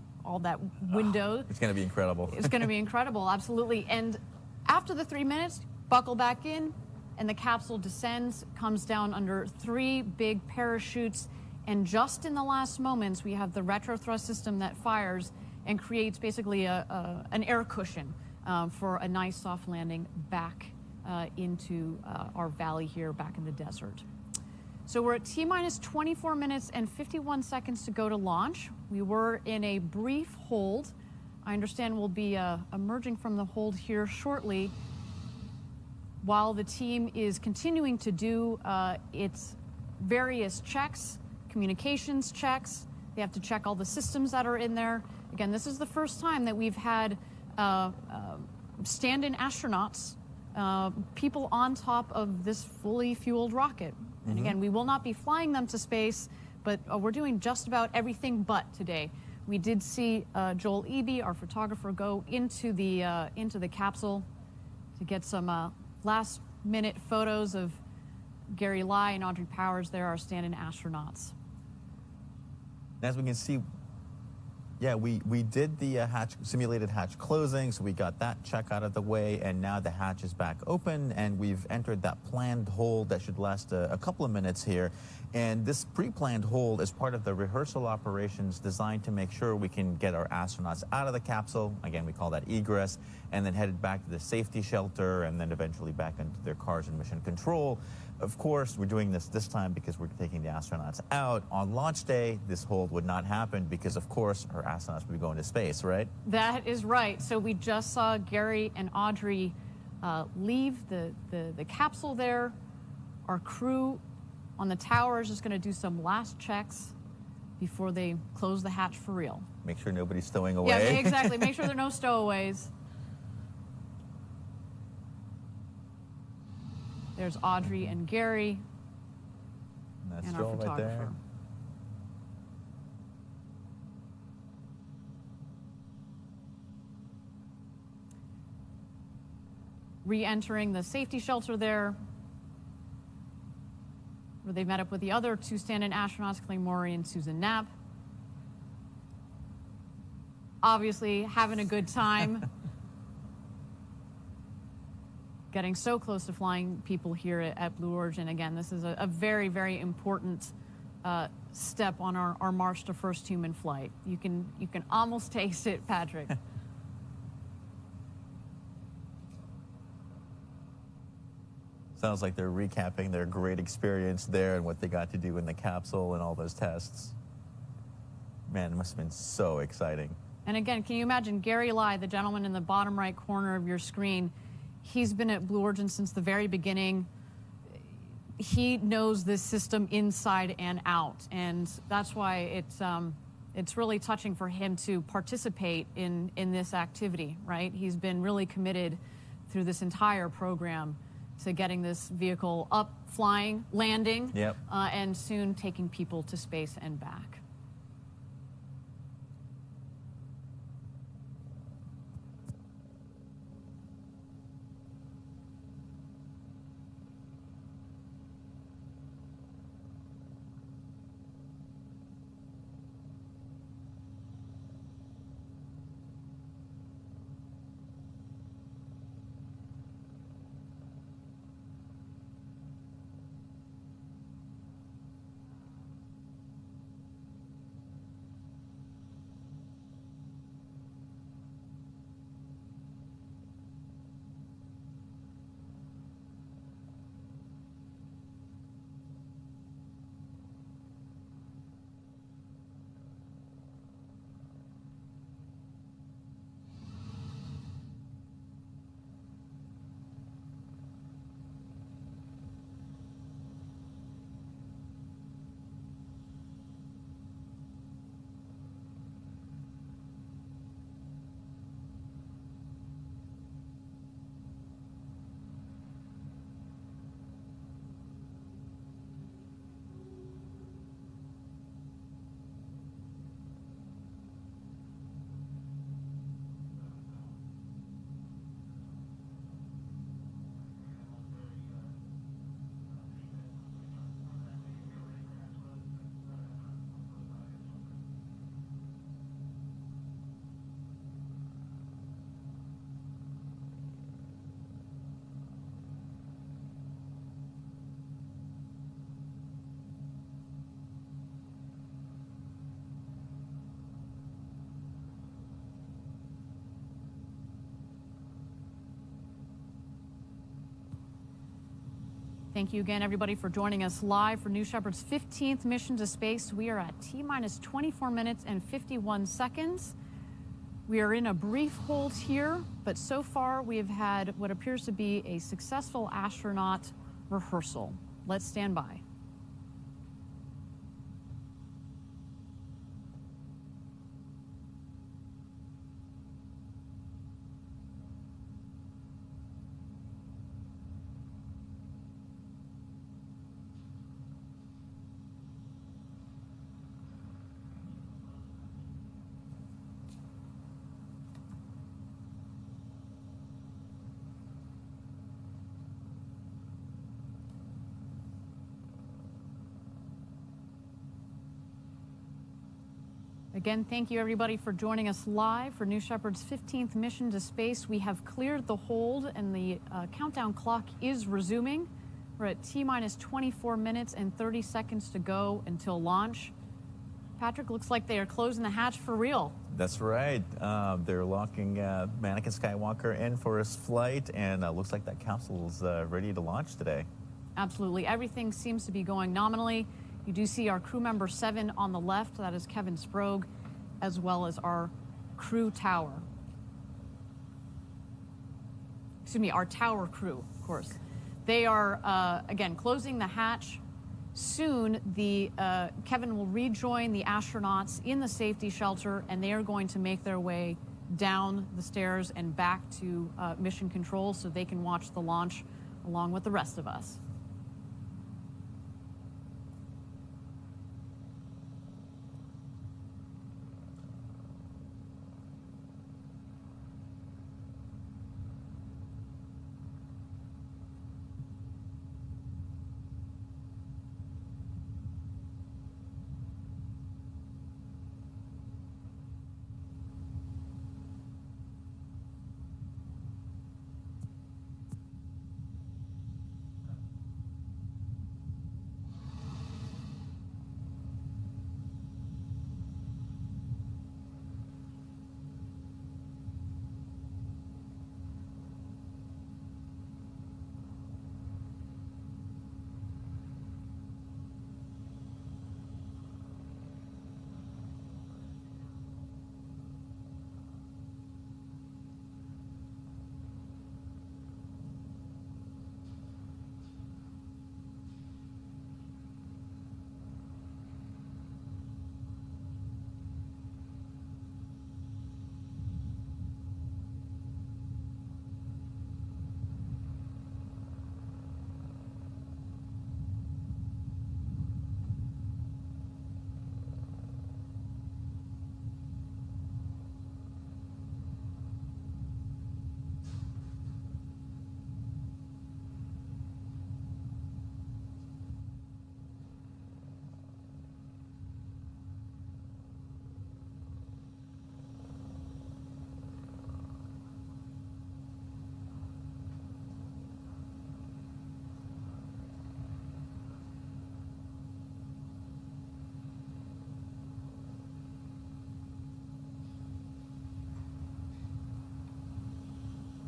S4: window.
S5: It's going to be incredible.
S4: It's going to be incredible, absolutely. And after the 3 minutes, buckle back in, and the capsule descends, comes down under 3 big parachutes. And just in the last moments, we have the retro thrust system that fires and creates basically an air cushion for a nice soft landing back into our valley here, back in the desert. So we're at T-minus 24 minutes and 51 seconds to go to launch. We were in a brief hold. I understand we'll be emerging from the hold here shortly, while the team is continuing to do its various checks, communications checks. They have to check all the systems that are in there. Again, this is the first time that we've had stand-in astronauts, people on top of this fully fueled rocket. And again, we will not be flying them to space, but we're doing just about everything but today. We did see Joel Eby, our photographer, go into the capsule to get some last-minute photos of Gary Lai and Audrey Powers. There are stand-in astronauts.
S5: As we can see, yeah, we did the simulated hatch closing, so we got that check out of the way, and now the hatch is back open, and we've entered that planned hold that should last a couple of minutes here. And this pre-planned hold is part of the rehearsal operations designed to make sure we can get our astronauts out of the capsule. Again, we call that egress, and then headed back to the safety shelter, and then eventually back into their cars and mission control. Of course, we're doing this time because we're taking the astronauts out. On launch day, this hold would not happen because, of course, our astronauts would be going to space, right?
S4: That is right. So we just saw Gary and Audrey leave the capsule there. Our crew on the tower is just going to do some last checks before they close the hatch for real.
S5: Make sure nobody's stowing away.
S4: Yeah, exactly. Make sure there are no stowaways. There's Audrey and Gary.
S5: And that's
S4: and
S5: Joel
S4: our
S5: right
S4: photographer.
S5: there.
S4: Re-entering the safety shelter there, where they met up with the other 2 stand-in astronauts, Clay Morey and Susan Knapp. Obviously having a good time. Getting so close to flying people here at Blue Origin. Again, this is a very, very important step on our march to first human flight. You can almost taste it, Patrick.
S5: Sounds like they're recapping their great experience there and what they got to do in the capsule and all those tests. Man, it must have been so exciting.
S4: And again, can you imagine Gary Lai, the gentleman in the bottom right corner of your screen? He's been at Blue Origin since the very beginning. He knows this system inside and out, and that's why it's really touching for him to participate in this activity, right? He's been really committed through this entire program to getting this vehicle up, flying, landing, and soon taking people to space and back. Thank you again, everybody, for joining us live for New Shepard's 15th mission to space. We are at T-minus 24 minutes and 51 seconds. We are in a brief hold here, but so far we have had what appears to be a successful astronaut rehearsal. Let's stand by. Again, thank you everybody for joining us live for New Shepard's 15th mission to space. We have cleared the hold and the countdown clock is resuming. We're at T-minus 24 minutes and 30 seconds to go until launch. Patrick, looks like they are closing the hatch for real.
S5: That's right. They're locking Mannequin Skywalker in for his flight, and looks like that capsule's ready to launch today.
S4: Absolutely. Everything seems to be going nominally. You do see our crew member 7 on the left. That is Kevin Sprague, as well as our crew tower. Excuse me, our tower crew, of course. They are, again, closing the hatch. Soon, Kevin will rejoin the astronauts in the safety shelter, and they are going to make their way down the stairs and back to mission control so they can watch the launch along with the rest of us.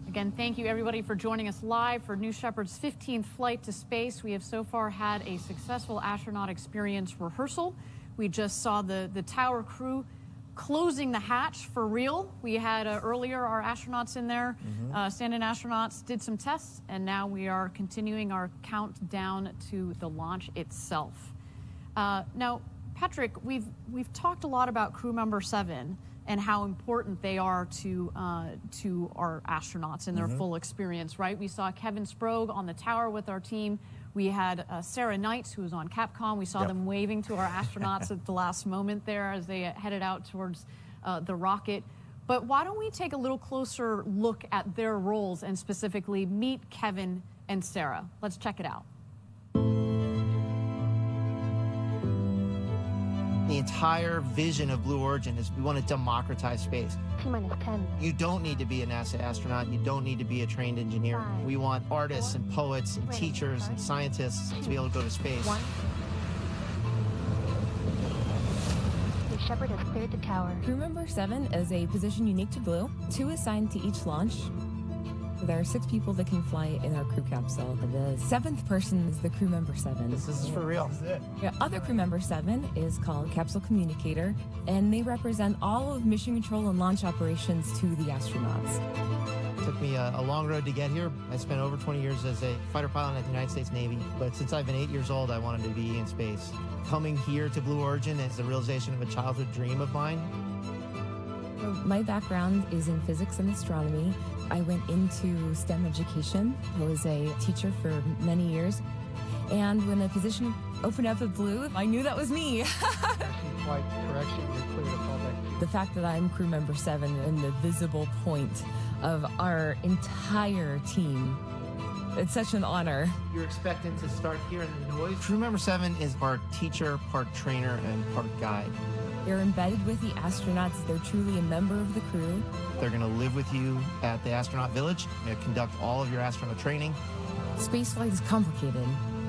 S4: Again, thank you everybody for joining us live for New Shepard's 15th flight to space. We have so far had a successful astronaut experience rehearsal. We just saw the tower crew closing the hatch for real. We had earlier our astronauts in there, stand-in astronauts, did some tests, and now we are continuing our countdown to the launch itself. Now, Patrick, we've talked a lot about crew member 7 and how important they are to our astronauts and their full experience, right? We saw Kevin Sprague on the tower with our team. We had Sarah Knights, who was on Capcom. We saw them waving to our astronauts at the last moment there as they headed out towards the rocket. But why don't we take a little closer look at their roles and specifically meet Kevin and Sarah? Let's check it out.
S10: The entire vision of Blue Origin is we want to democratize space.
S8: T-minus 10.
S10: You don't need to be a NASA astronaut. You don't need to be a trained engineer.
S8: 5,
S10: we want artists
S8: 4,
S10: and poets and teachers and scientists to be able to go to space.
S8: 1. The Shepard has cleared the tower.
S11: Crew member 7 is a position unique to Blue. 2 assigned to each launch. There are 6 people that can fly in our crew capsule. The 7th person is the crew member 7.
S10: This is for real. This is it.
S11: The other crew member 7 is called capsule communicator, and they represent all of mission control and launch operations to the astronauts.
S10: It took me a long road to get here. I spent over 20 years as a fighter pilot at the United States Navy, but since I've been 8 years old, I wanted to be in space. Coming here to Blue Origin is the realization of a childhood dream of mine.
S11: My background is in physics and astronomy. I went into STEM education. I was a teacher for many years. And when the position opened up at Blue, I knew that was me.
S12: Flight correction, you're clear to fall back.
S11: The fact that I'm crew member 7 and the visible point of our entire team, it's such an honor.
S10: You're expecting to start hearing the noise. Crew member 7 is part teacher, part trainer, and part guide.
S11: They're embedded with the astronauts. They're truly a member of the crew.
S10: They're going to live with you at the astronaut village. They're going to conduct all of your astronaut training.
S11: Spaceflight is complicated,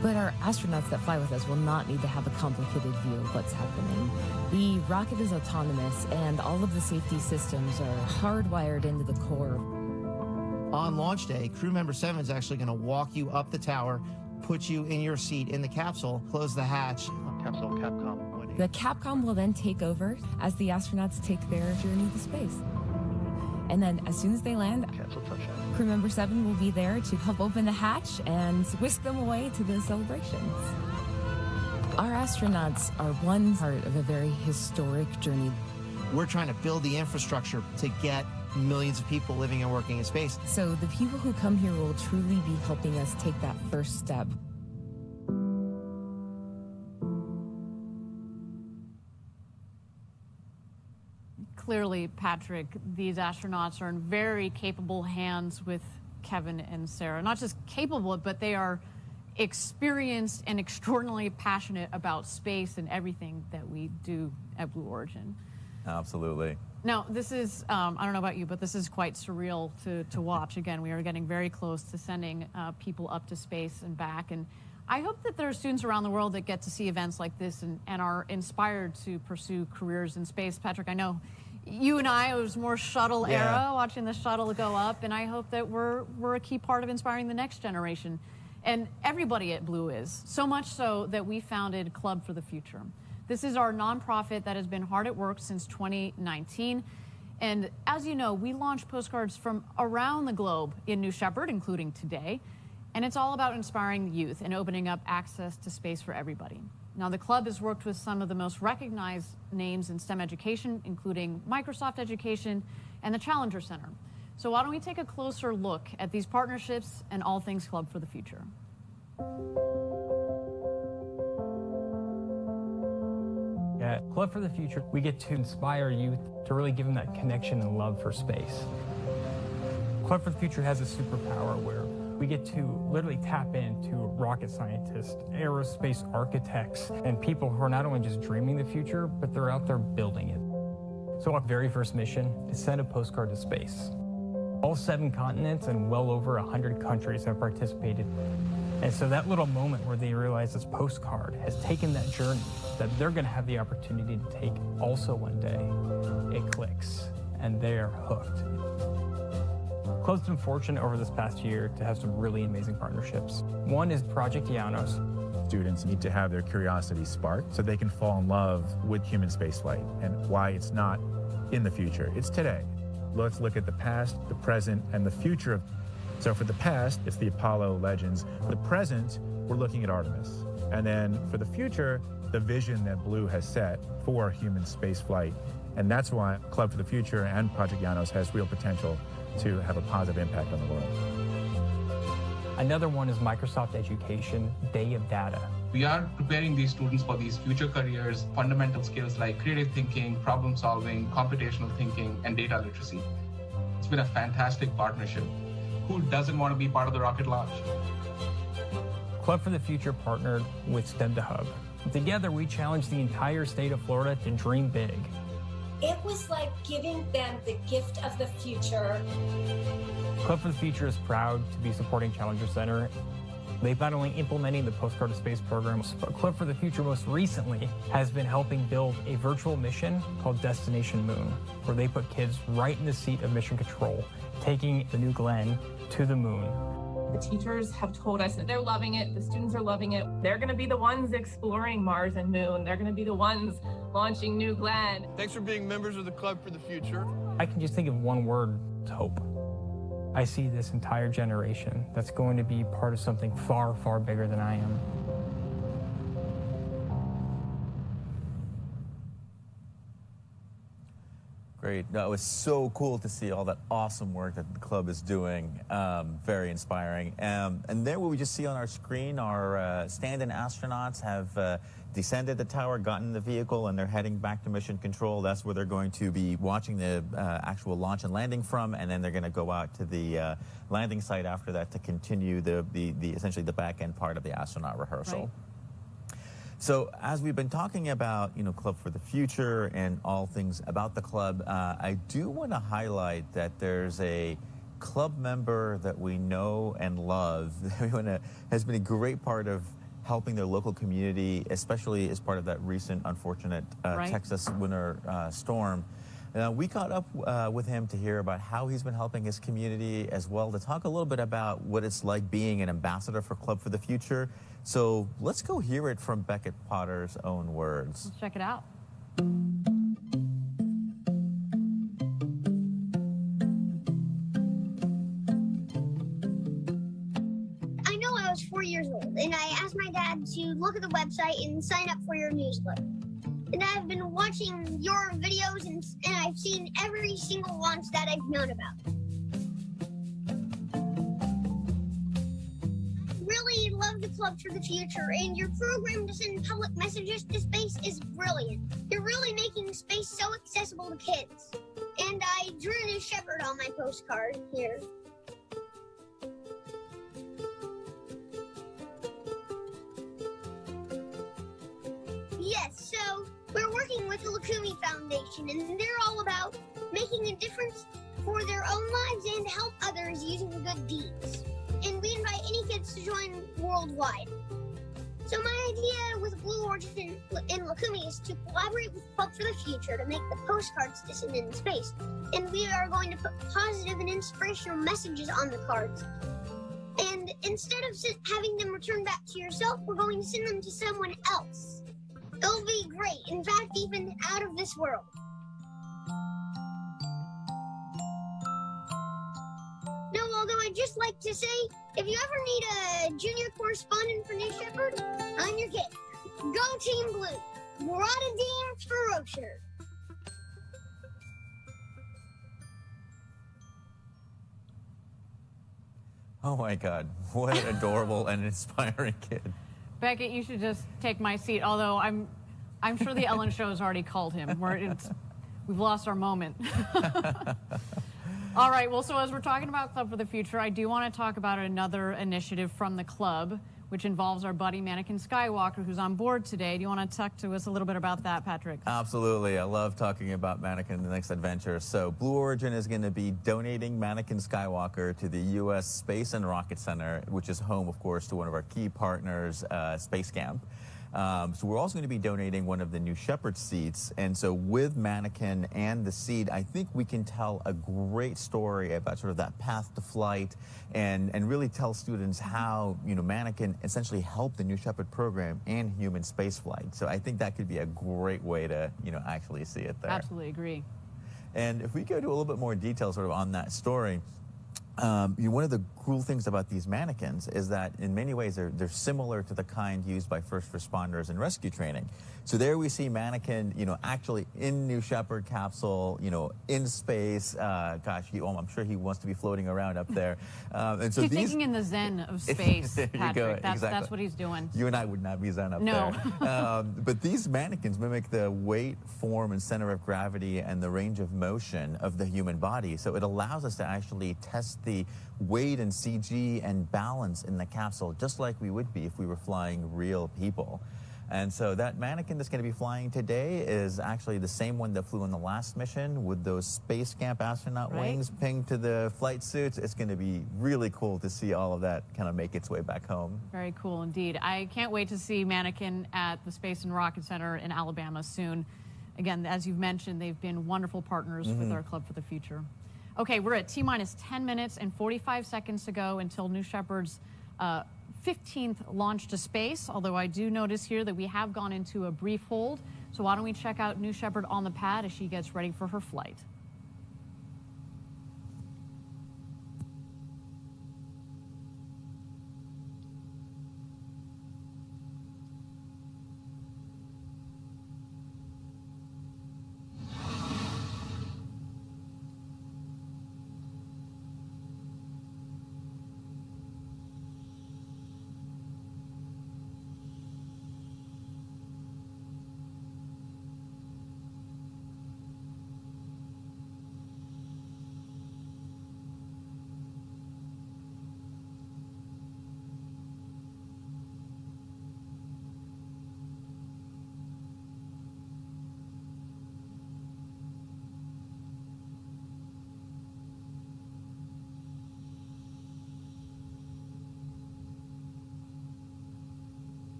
S11: but our astronauts that fly with us will not need to have a complicated view of what's happening. The rocket is autonomous, and all of the safety systems are hardwired into the core.
S10: On launch day, crew member 7 is actually going to walk you up the tower, put you in your seat in the capsule, close the hatch.
S12: Capsule Capcom.
S11: The Capcom will then take over as the astronauts take their journey to space. And then as soon as they land, crew member 7 will be there to help open the hatch and whisk them away to the celebrations. Our astronauts are one part of a very historic journey.
S10: We're trying to build the infrastructure to get millions of people living and working in space.
S11: So the people who come here will truly be helping us take that first step.
S4: Clearly, Patrick, these astronauts are in very capable hands with Kevin and Sarah. Not just capable, but they are experienced and extraordinarily passionate about space and everything that we do at Blue Origin.
S5: Absolutely.
S4: Now, this is, I don't know about you, but this is quite surreal to watch. Again, we are getting very close to sending people up to space and back. And I hope that there are students around the world that get to see events like this and are inspired to pursue careers in space. Patrick, I know you and I, it was more shuttle era, watching the shuttle go up, and I hope that we're a key part of inspiring the next generation. And everybody at Blue is, so much so that we founded Club for the Future. This is our nonprofit that has been hard at work since 2019. And as you know, we launch postcards from around the globe in New Shepard, including today. And it's all about inspiring the youth and opening up access to space for everybody. Now, the club has worked with some of the most recognized names in STEM education, including Microsoft Education and the Challenger Center. So why don't we take a closer look at these partnerships and all things Club for the Future.
S13: At Club for the Future, we get to inspire youth to really give them that connection and love for space. Club for the Future has a superpower where we get to literally tap into rocket scientists, aerospace architects, and people who are not only just dreaming the future, but they're out there building it. So our very first mission is send a postcard to space. All 7 continents and well over 100 countries have participated. And so that little moment where they realize this postcard has taken that journey that they're going to have the opportunity to take also one day, it clicks, and they're hooked. Club's been fortunate over this past year to have some really amazing partnerships. One is Project Llanos.
S14: Students need to have their curiosity sparked so they can fall in love with human spaceflight and why it's not in the future, it's today. Let's look at the past, the present, and the future. So for the past, it's the Apollo legends. For the present, we're looking at Artemis. And then for the future, the vision that Blue has set for human spaceflight. And that's why Club for the Future and Project Llanos has real potential to have a positive impact on the world.
S13: Another one is Microsoft Education Day of Data.
S15: We are preparing these students for these future careers, fundamental skills like creative thinking, problem solving, computational thinking, and data literacy. It's been a fantastic partnership. Who doesn't want to be part of the rocket launch?
S13: Club for the Future partnered with STEM to Hub. Together, we challenged the entire state of Florida to dream big.
S16: It was like giving them the gift of the future.
S13: Club for the Future is proud to be supporting Challenger Center. They've not only implementing the Postcard to Space program, but Club for the Future most recently has been helping build a virtual mission called Destination Moon, where they put kids right in the seat of mission control, taking the New Glenn to the moon.
S17: The teachers have told us that they're loving it, the students are loving it. They're going to be the ones exploring Mars and Moon. They're going to be the ones launching New Glenn.
S2: Thanks for being members of the Club for the Future.
S13: I can just think of one word: hope. I see this entire generation that's going to be part of something far, far bigger than I am.
S5: Great. No, it was so cool to see all that awesome work that the club is doing. Very inspiring. And there, what we just see on our screen, our stand-in astronauts have descended the tower, gotten in the vehicle, and they're heading back to mission control. That's where they're going to be watching the actual launch and landing from, and then they're going to go out to the landing site after that to continue the essentially the back-end part of the astronaut rehearsal.
S4: Right.
S5: So as we've been talking about, Club for the Future and all things about the club, I do want to highlight that there's a club member that we know and love that has been a great part of helping their local community, especially as part of that recent unfortunate Texas winter storm. We caught up with him to hear about how he's been helping his community, as well to talk a little bit about what it's like being an ambassador for Club for the Future. So let's go hear it from Beckett Potter's own words.
S4: Let's check it out.
S18: I know I was 4 years old, and I asked my dad to look at the website and sign up for your newsletter. And I've been watching your videos, and I've seen every single launch that I've known about. Really love the Club for the Future, and your program to send public messages to space is brilliant. You're really making space so accessible to kids. And I drew a new Shepard on my postcard here. Yes, so we're working with the Lukumi Foundation, and they're all about making a difference for their own lives and help others using good deeds. And we invite any kids to join worldwide. So my idea with Blue Origin and Lukumi is to collaborate with Club for the Future to make the postcards to send in space. And we are going to put positive and inspirational messages on the cards. And instead of having them returned back to yourself, we're going to send them to someone else. They'll be great, in fact, even out of this world. Now, although I'd just like to say, if you ever need a junior correspondent for New Shepard, I'm your kid. Go Team Blue. Broadadeem Ferocious.
S5: Oh my God, what an adorable and inspiring kid.
S4: Beckett, you should just take my seat, although I'm sure the Ellen Show has already called him. We've lost our moment. All right, well, so as we're talking about Club for the Future, I do want to talk about another initiative from the club, which involves our buddy Mannequin Skywalker, who's on board today. Do you want to talk to us a little bit about that, Patrick?
S5: Absolutely. I love talking about Mannequin, the next adventure. So Blue Origin is going to be donating Mannequin Skywalker to the U.S. Space and Rocket Center, which is home, of course, to one of our key partners, Space Camp. So we're also going to be donating one of the new Shepard seats. And so with Mannequin and the seat, I think we can tell a great story about sort of that path to flight and really tell students how, Mannequin essentially helped the New Shepard program and human spaceflight. So I think that could be a great way to, actually see it there.
S4: Absolutely agree.
S5: And if we go to a little bit more detail sort of on that story, one of the cool things about these mannequins is that in many ways they're similar to the kind used by first responders in rescue training. So there we see Mannequin, actually in New Shepard capsule, in space. Gosh, I'm sure he wants to be floating around up there. And so
S4: he's thinking in the zen of space,
S5: there
S4: Patrick.
S5: you go.
S4: That's what he's doing.
S5: You and I would not be zen up
S4: there.
S5: But these mannequins mimic the weight, form, and center of gravity and the range of motion of the human body. So it allows us to actually test the weight and CG and balance in the capsule, just like we would be if we were flying real people. And so that mannequin that's going to be flying today is actually the same one that flew on the last mission with those Space Camp astronaut wings pinged to the flight suits. It's going to be really cool to see all of that kind of make its way back home.
S4: Very cool indeed. I can't wait to see Mannequin at the Space and Rocket Center in Alabama soon. Again, as you've mentioned, they've been wonderful partners with our Club for the Future. Okay, we're at T-minus 10 minutes and 45 seconds to go until New Shepard's 15th launch to space, although I do notice here that we have gone into a brief hold. So why don't we check out New Shepard on the pad as she gets ready for her flight.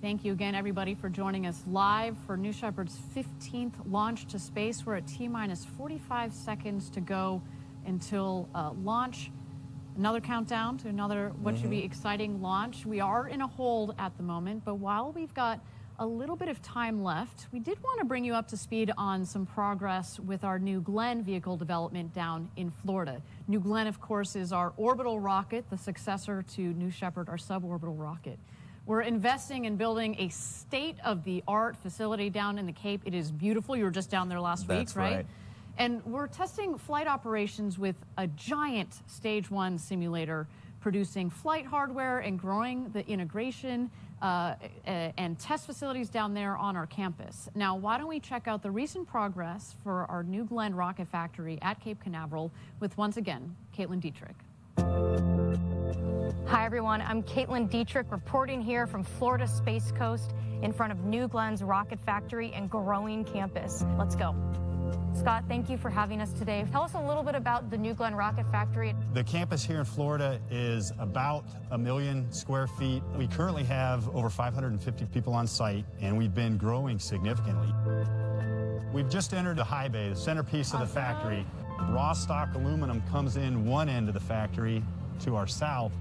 S4: Thank you again, everybody, for joining us live for New Shepard's 15th launch to space. We're at T-minus 45 seconds to go until launch. Another countdown to another what should be exciting launch. We are in a hold at the moment, but while we've got a little bit of time left, we did want to bring you up to speed on some progress with our New Glenn vehicle development down in Florida. New Glenn, of course, is our orbital rocket, the successor to New Shepard, our suborbital rocket. We're investing in building a state-of-the-art facility down in the Cape. It is beautiful. You were just down there last week, right? And we're testing flight operations with a giant Stage 1 simulator, producing flight hardware and growing the integration and test facilities down there on our campus. Now, why don't we check out the recent progress for our New Glenn rocket factory at Cape Canaveral with, once again, Caitlin Dietrich.
S8: Hi, everyone. I'm Caitlin Dietrich reporting here from Florida Space Coast in front of New Glenn's rocket factory and growing campus. Let's go. Scott, thank you for having us today. Tell us a little bit about the New Glenn rocket factory.
S19: The campus here in Florida is about 1 million square feet. We currently have over 550 people on site, and we've been growing significantly. We've just entered the high bay, the centerpiece of the factory. Raw stock aluminum comes in one end of the factory to our south,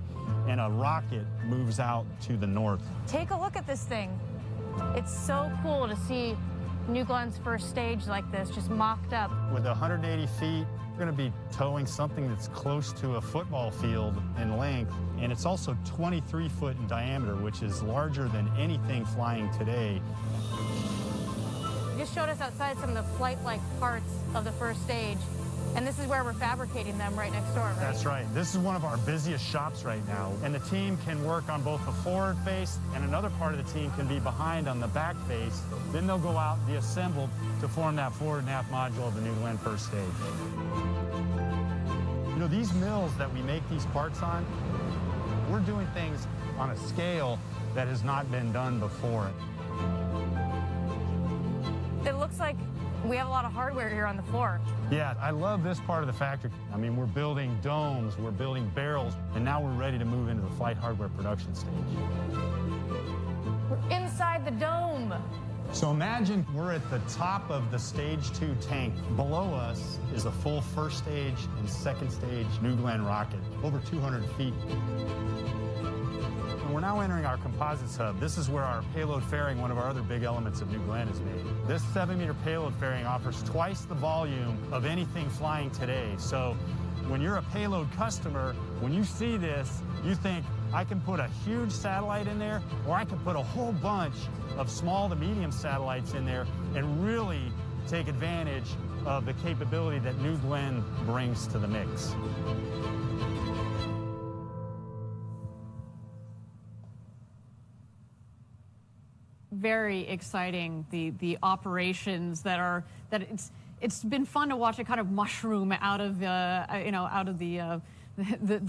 S19: and a rocket moves out to the north.
S8: Take a look at this thing. It's so cool to see New Glenn's first stage like this, just mocked up.
S19: With 180 feet, we're going to be towing something that's close to a football field in length, and it's also 23 foot in diameter, which is larger than anything flying today.
S8: You just showed us outside some of the flight-like parts of the first stage. And this is where we're fabricating them right next door, right?
S19: That's right. This is one of our busiest shops right now. And the team can work on both the forward face, and another part of the team can be behind on the back face. Then they'll go out and be assembled to form that forward and aft module of the New Glenn first stage. You know, these mills that we make these parts on, we're doing things on a scale that has not been done before.
S8: It looks like we have a lot of hardware here on the floor.
S19: Yeah, I love this part of the factory. I mean, we're building domes, we're building barrels, and now we're ready to move into the flight hardware production stage.
S8: We're inside the dome.
S19: So imagine we're at the top of the Stage 2 tank. Below us is a full first stage and second stage New Glenn rocket, over 200 feet. And we're now entering our composites hub. This is where our payload fairing, one of our other big elements of New Glenn, is made. This 7-meter payload fairing offers twice the volume of anything flying today. So when you're a payload customer, when you see this, you think, I can put a huge satellite in there, or I can put a whole bunch of small to medium satellites in there and really take advantage of the capability that New Glenn brings to the mix.
S4: very exciting, the operations that it's been fun to watch it kind of mushroom out of the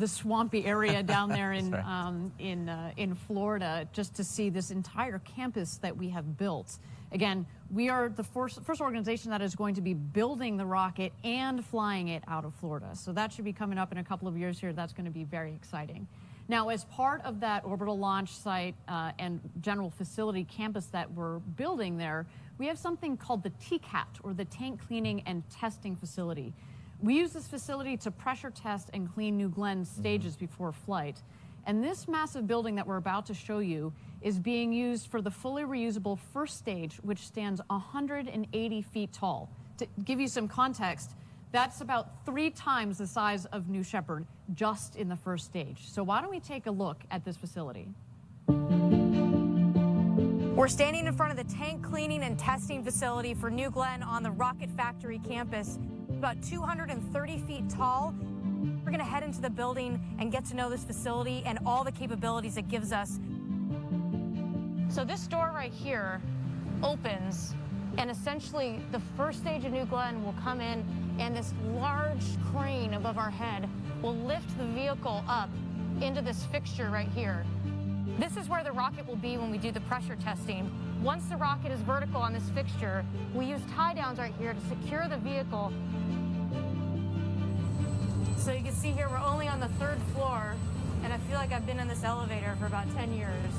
S4: swampy area down there in Florida, just to see this entire campus that we have built. Again, we are the first organization that is going to be building the rocket and flying it out of Florida. So that should be coming up in a couple of years here. That's going to be very exciting. Now, as part of that orbital launch site and general facility campus that we're building there, we have something called the TCAT, or the Tank Cleaning and Testing Facility. We use this facility to pressure test and clean New Glenn stages before flight. And this massive building that we're about to show you is being used for the fully reusable first stage, which stands 180 feet tall. To give you some context, that's about 3 times the size of New Shepard just in the first stage. So why don't we take a look at this facility?
S8: We're standing in front of the tank cleaning and testing facility for New Glenn on the Rocket Factory campus. About 230 feet tall. We're going to head into the building and get to know this facility and all the capabilities it gives us. So this door right here opens, and essentially the first stage of New Glenn will come in, and this large crane above our head will lift the vehicle up into this fixture right here. This is where the rocket will be when we do the pressure testing. Once the rocket is vertical on this fixture, we use tie downs right here to secure the vehicle. So you can see here, we're only on the 3rd floor, and I feel like I've been in this elevator for about 10 years.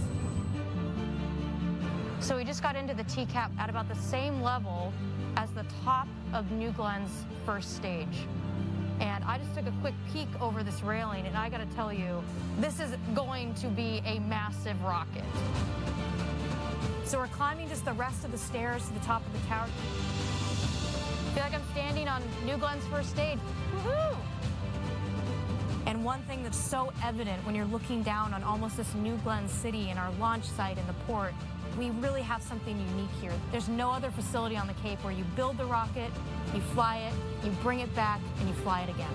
S8: So we just got into the TCAP at about the same level as the top of New Glenn's first stage. And I just took a quick peek over this railing, and I gotta tell you, this is going to be a massive rocket. So we're climbing just the rest of the stairs to the top of the tower. I feel like I'm standing on New Glenn's first stage. Woohoo! And one thing that's so evident when you're looking down on almost this New Glenn city and our launch site in the port, we really have something unique here. There's no other facility on the Cape where you build the rocket, you fly it, you bring it back, and you fly it again.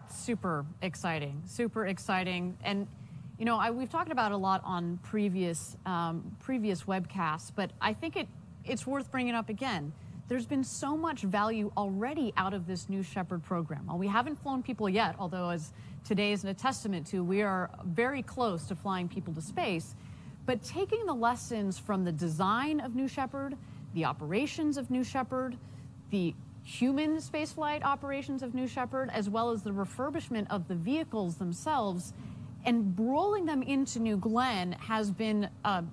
S4: Super exciting, super exciting. And you know, we've talked about it a lot on previous webcasts, but I think it's worth bringing up again. There's been so much value already out of this New Shepard program. Well, we haven't flown people yet, although as today is a testament to, we are very close to flying people to space. But taking the lessons from the design of New Shepard, the operations of New Shepard, the human spaceflight operations of New Shepard, as well as the refurbishment of the vehicles themselves, and rolling them into New Glenn has been,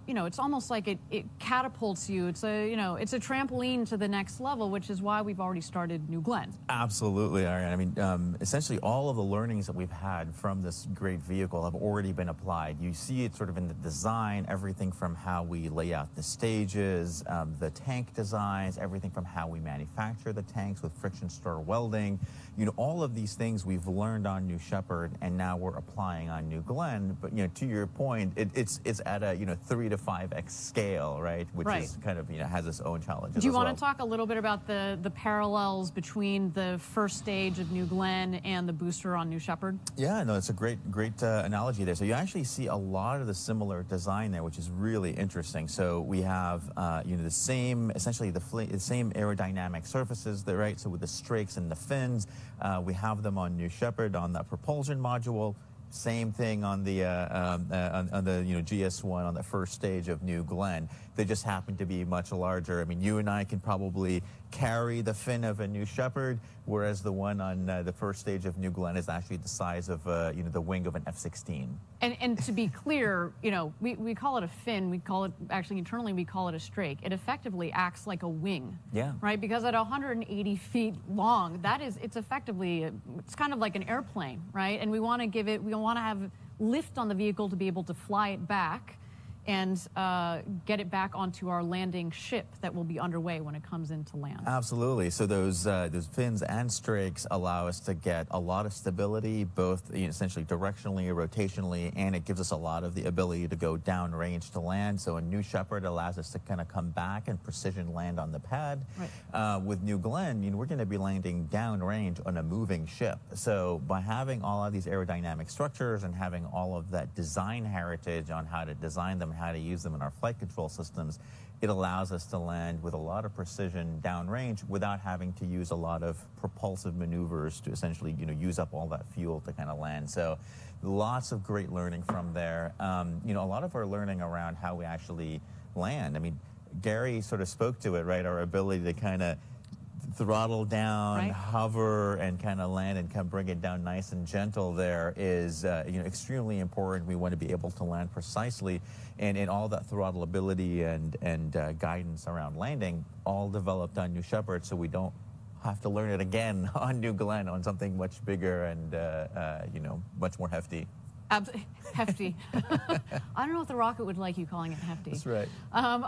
S4: you know, it's almost like it catapults you. It's it's a trampoline to the next level, which is why we've already started New Glenn.
S5: Absolutely, Ariane. I mean, essentially all of the learnings that we've had from this great vehicle have already been applied. You see it sort of in the design, everything from how we lay out the stages, the tank designs, everything from how we manufacture the tanks with friction stir welding. You know, all of these things we've learned on New Shepard, and now we're applying on New Glenn. But you know, to your point, it's at a 3 to 5x scale, right? Which is kind of has its own challenges.
S4: Do you want to talk a little bit about the parallels between the first stage of New Glenn and the booster on New Shepard?
S5: Yeah, no, it's a great analogy there. So you actually see a lot of the similar design there, which is really interesting. So we have the same, essentially the same aerodynamic surfaces there, right? So with the strakes and the fins, we have them on New Shepard on that propulsion module. Same thing on the GS1 on the first stage of New Glenn. They just happen to be much larger. I mean, you and I can probably carry the fin of a New Shepard, whereas the one on the first stage of New Glenn is actually the size of the wing of an F-16.
S4: And to be clear, we call it a fin. We call it, actually internally we call it a strake. It effectively acts like a wing.
S5: Yeah.
S4: Right, because at 180 feet long, it's effectively it's kind of like an airplane, right? And we want to have lift on the vehicle to be able to fly it back. and get it back onto our landing ship that will be underway when it comes into land.
S5: Absolutely. So those fins and strakes allow us to get a lot of stability, both essentially directionally, rotationally, and it gives us a lot of the ability to go downrange to land. So a New Shepard allows us to kind of come back and precision land on the pad. Right. With New Glenn, we're going to be landing downrange on a moving ship. So by having all of these aerodynamic structures and having all of that design heritage on how to design them, how to use them in our flight control systems, it allows us to land with a lot of precision downrange without having to use a lot of propulsive maneuvers to essentially, use up all that fuel to kind of land. So lots of great learning from there. A lot of our learning around how we actually land. I mean, Gary sort of spoke to it, right? Our ability to kind of throttle down, right, hover, and kind of land and kind of bring it down nice and gentle there is extremely important. We want to be able to land precisely, and all that throttle ability and guidance around landing all developed on New Shepard, so we don't have to learn it again on New Glenn on something much bigger and much more hefty.
S4: Hefty. I don't know if the rocket would like you calling it hefty.
S5: That's right.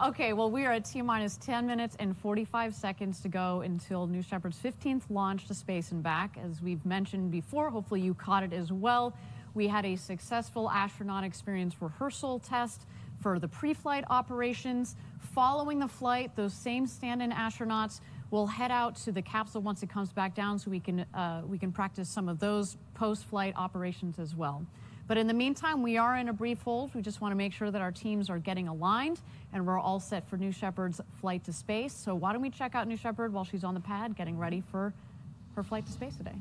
S4: Okay, well, we are at T-minus 10 minutes and 45 seconds to go until New Shepard's 15th launch to space and back. As we've mentioned before, hopefully you caught it as well, we had a successful astronaut experience rehearsal test for the pre-flight operations. Following the flight, those same stand-in astronauts will head out to the capsule once it comes back down so we can practice some of those post-flight operations as well. But in the meantime, we are in a brief hold. We just want to make sure that our teams are getting aligned and we're all set for New Shepard's flight to space. So why don't we check out New Shepard while she's on the pad getting ready for her flight to space today.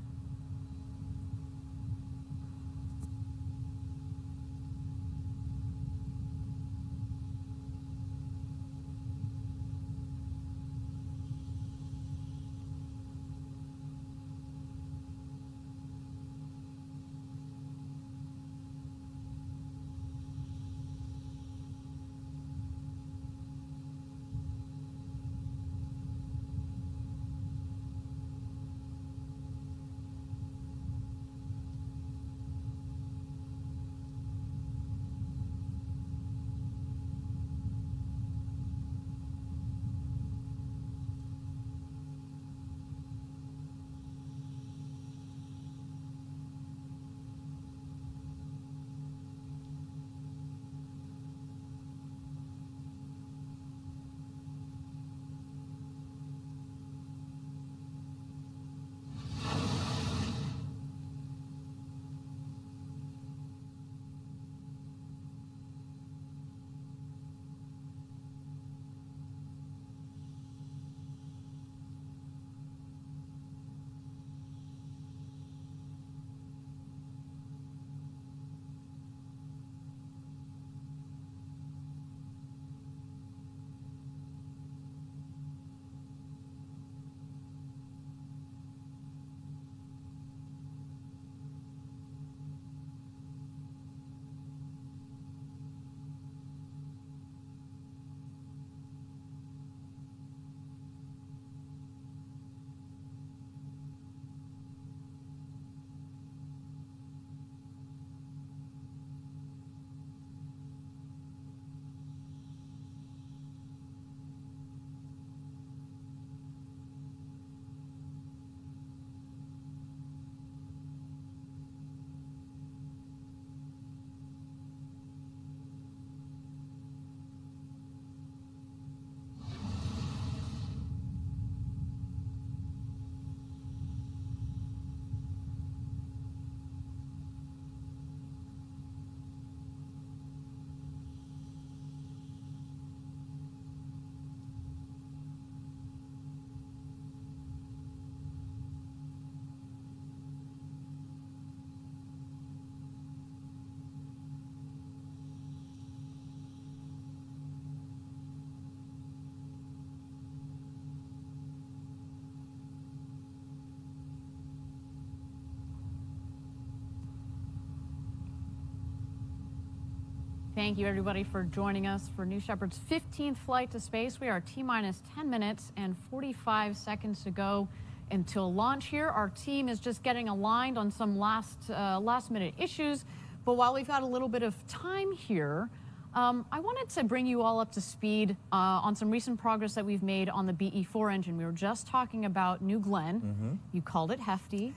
S4: Thank you, everybody, for joining us for New Shepard's 15th flight to space. We are T-minus 10 minutes and 45 seconds to go until launch here. Our team is just getting aligned on some last-minute issues. But while we've got a little bit of time here, I wanted to bring you all up to speed on some recent progress that we've made on the BE-4 engine. We were just talking about New Glenn. You called it hefty.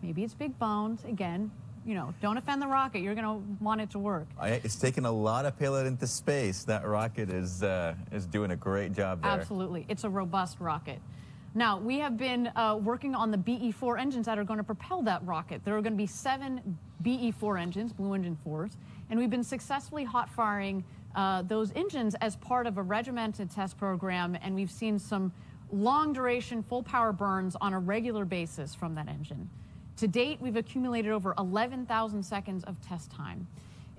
S4: Maybe it's big boned. Again, you know, don't offend the rocket. You're going to want it to work.
S5: It's taken a lot of payload into space. That rocket is doing a great job there.
S4: Absolutely. It's a robust rocket. Now, we have been working on the BE-4 engines that are going to propel that rocket. There are going to be 7 BE-4 engines, Blue Engine 4s, and we've been successfully hot firing those engines as part of a regimented test program, and we've seen some long duration, full power burns on a regular basis from that engine. To date, we've accumulated over 11,000 seconds of test time.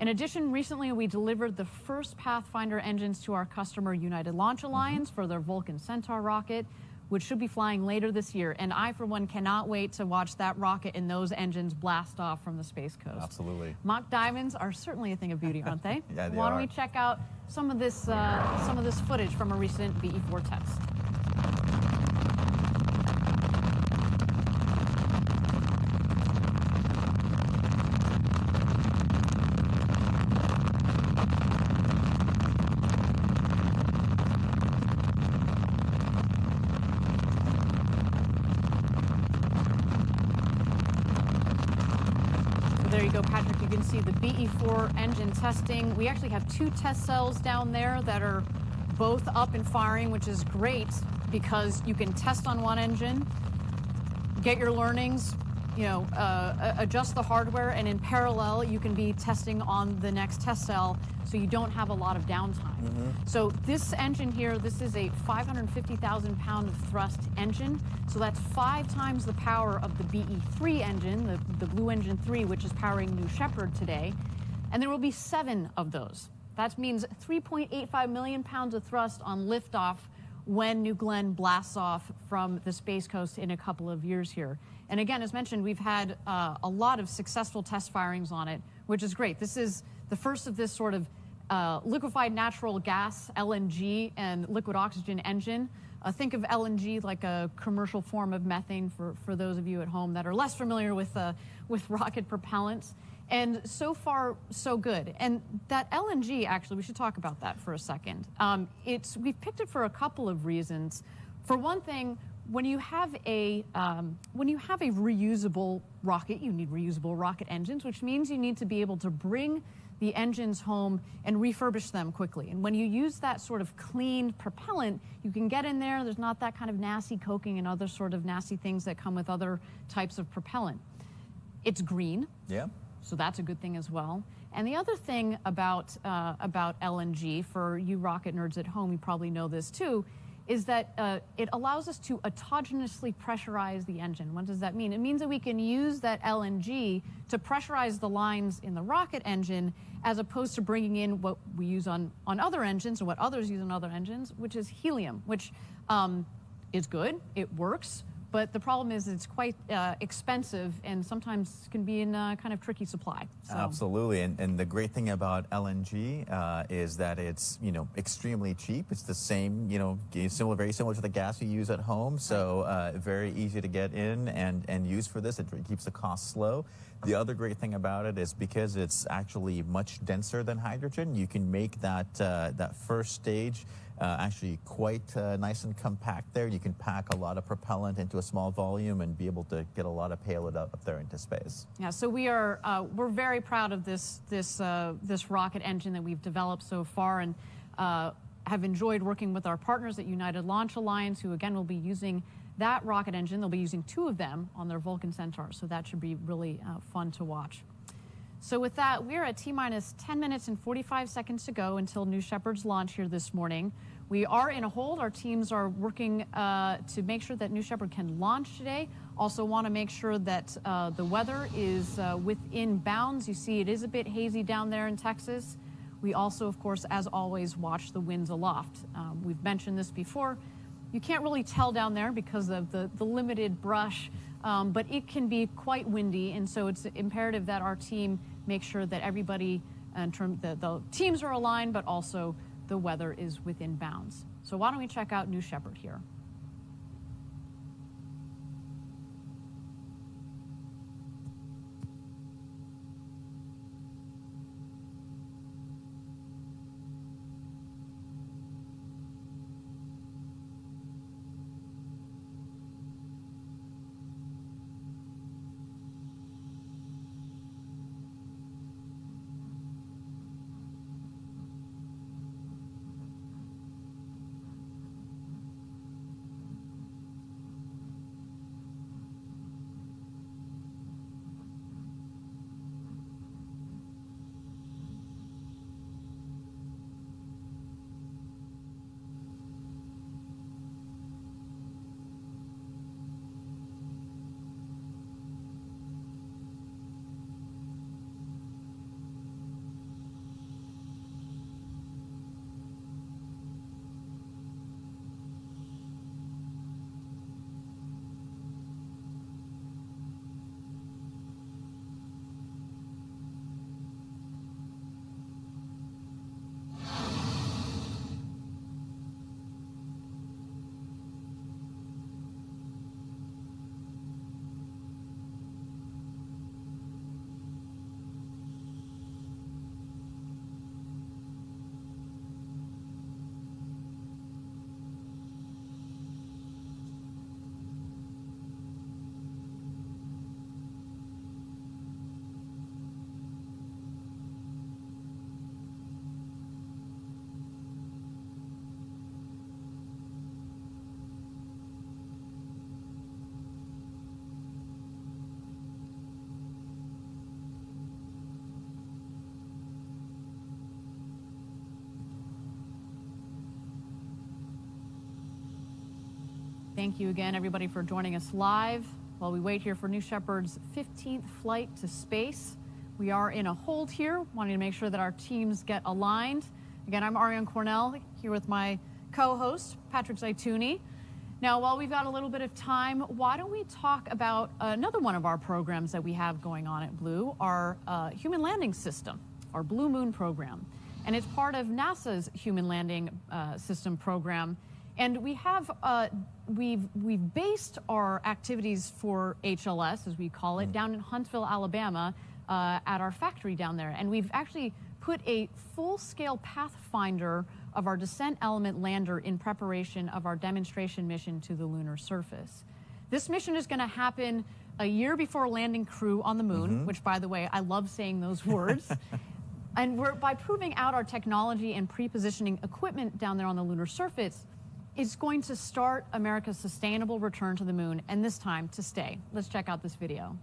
S4: In addition, recently we delivered the first Pathfinder engines to our customer United Launch Alliance for their Vulcan Centaur rocket, which should be flying later this year. And I, for one, cannot wait to watch that rocket and those engines blast off from the Space Coast.
S5: Absolutely.
S4: Mock diamonds are certainly a thing of beauty, aren't they?
S5: Yeah, they
S4: Why
S5: are.
S4: don't we check out some of this footage from a recent BE-4 test? There you go, Patrick. You can see the BE-4 engine testing. We actually have 2 test cells down there that are both up and firing, which is great because you can test on one engine, get your learnings, you know, adjust the hardware, and in parallel, you can be testing on the next test cell so you don't have a lot of downtime. So this engine here, this is a 550,000 pound of thrust engine. So that's 5 times the power of the BE-3 engine, the Blue Engine 3, which is powering New Shepard today. And there will be 7 of those. That means 3.85 million pounds of thrust on liftoff when New Glenn blasts off from the Space Coast in a couple of years here. And again, as mentioned, we've had a lot of successful test firings on it, which is great. This is the first of this sort of liquefied natural gas, LNG, and liquid oxygen engine. Think of LNG like a commercial form of methane for those of you at home that are less familiar with rocket propellants. And so far, so good. And that LNG, actually, we should talk about that for a second. We've picked it for a couple of reasons. For one thing, when you have a reusable rocket, you need reusable rocket engines, which means you need to be able to bring the engines home and refurbish them quickly. And when you use that sort of clean propellant, you can get in there. There's not that kind of nasty coking and other sort of nasty things that come with other types of propellant. It's green.
S5: Yeah.
S4: So that's a good thing as well. And the other thing about LNG, for you rocket nerds at home, you probably know this too, is that it allows us to autogenously pressurize the engine. What does that mean? It means that we can use that LNG to pressurize the lines in the rocket engine as opposed to bringing in what we use on other engines or what others use on other engines, which is helium, which is good, it works, but the problem is it's quite expensive and sometimes can be in kind of tricky supply. So.
S5: Absolutely, and the great thing about LNG is that it's, you know, extremely cheap. It's the same, you know, very similar to the gas you use at home. So very easy to get in and use for this. It keeps the costs low. The other great thing about it is because it's actually much denser than hydrogen, you can make that first stage actually quite nice and compact there. You can pack a lot of propellant into a small volume and be able to get a lot of payload up there into space.
S4: Yeah, so we're very proud of this rocket engine that we've developed so far, and have enjoyed working with our partners at United Launch Alliance, who again will be using that rocket engine. They'll be using 2 of them on their Vulcan Centaur, so that should be really fun to watch. So with that, we're at T-minus 10 minutes and 45 seconds to go until New Shepard's launch here this morning. We are in a hold. Our teams are working to make sure that New Shepard can launch today. Also want to make sure that the weather is within bounds. You see it is a bit hazy down there in Texas. We also, of course, as always, watch the winds aloft. We've mentioned this before. You can't really tell down there because of the limited brush, but it can be quite windy, and so it's imperative that our team make sure that everybody, the teams are aligned, but also the weather is within bounds. So why don't we check out New Shepard here? Thank you again, everybody, for joining us live while we wait here for New Shepard's 15th flight to space. We are in a hold here, wanting to make sure that our teams get aligned. Again, I'm Ariane Cornell, here with my co-host, Patrick Zaituni. Now, while we've got a little bit of time, why don't we talk about another one of our programs that we have going on at Blue, our Human Landing System, our Blue Moon program. And it's part of NASA's Human Landing System program. And we have, we've based our activities for HLS, as we call it, down in Huntsville, Alabama, at our factory down there. And we've actually put a full-scale pathfinder of our descent element lander in preparation of our demonstration mission to the lunar surface. This mission is going to happen a year before landing crew on the moon, which, by the way, I love saying those words. And by proving out our technology and pre-positioning equipment down there on the lunar surface, it's going to start America's sustainable return to the moon, and this time to stay. Let's check out this video.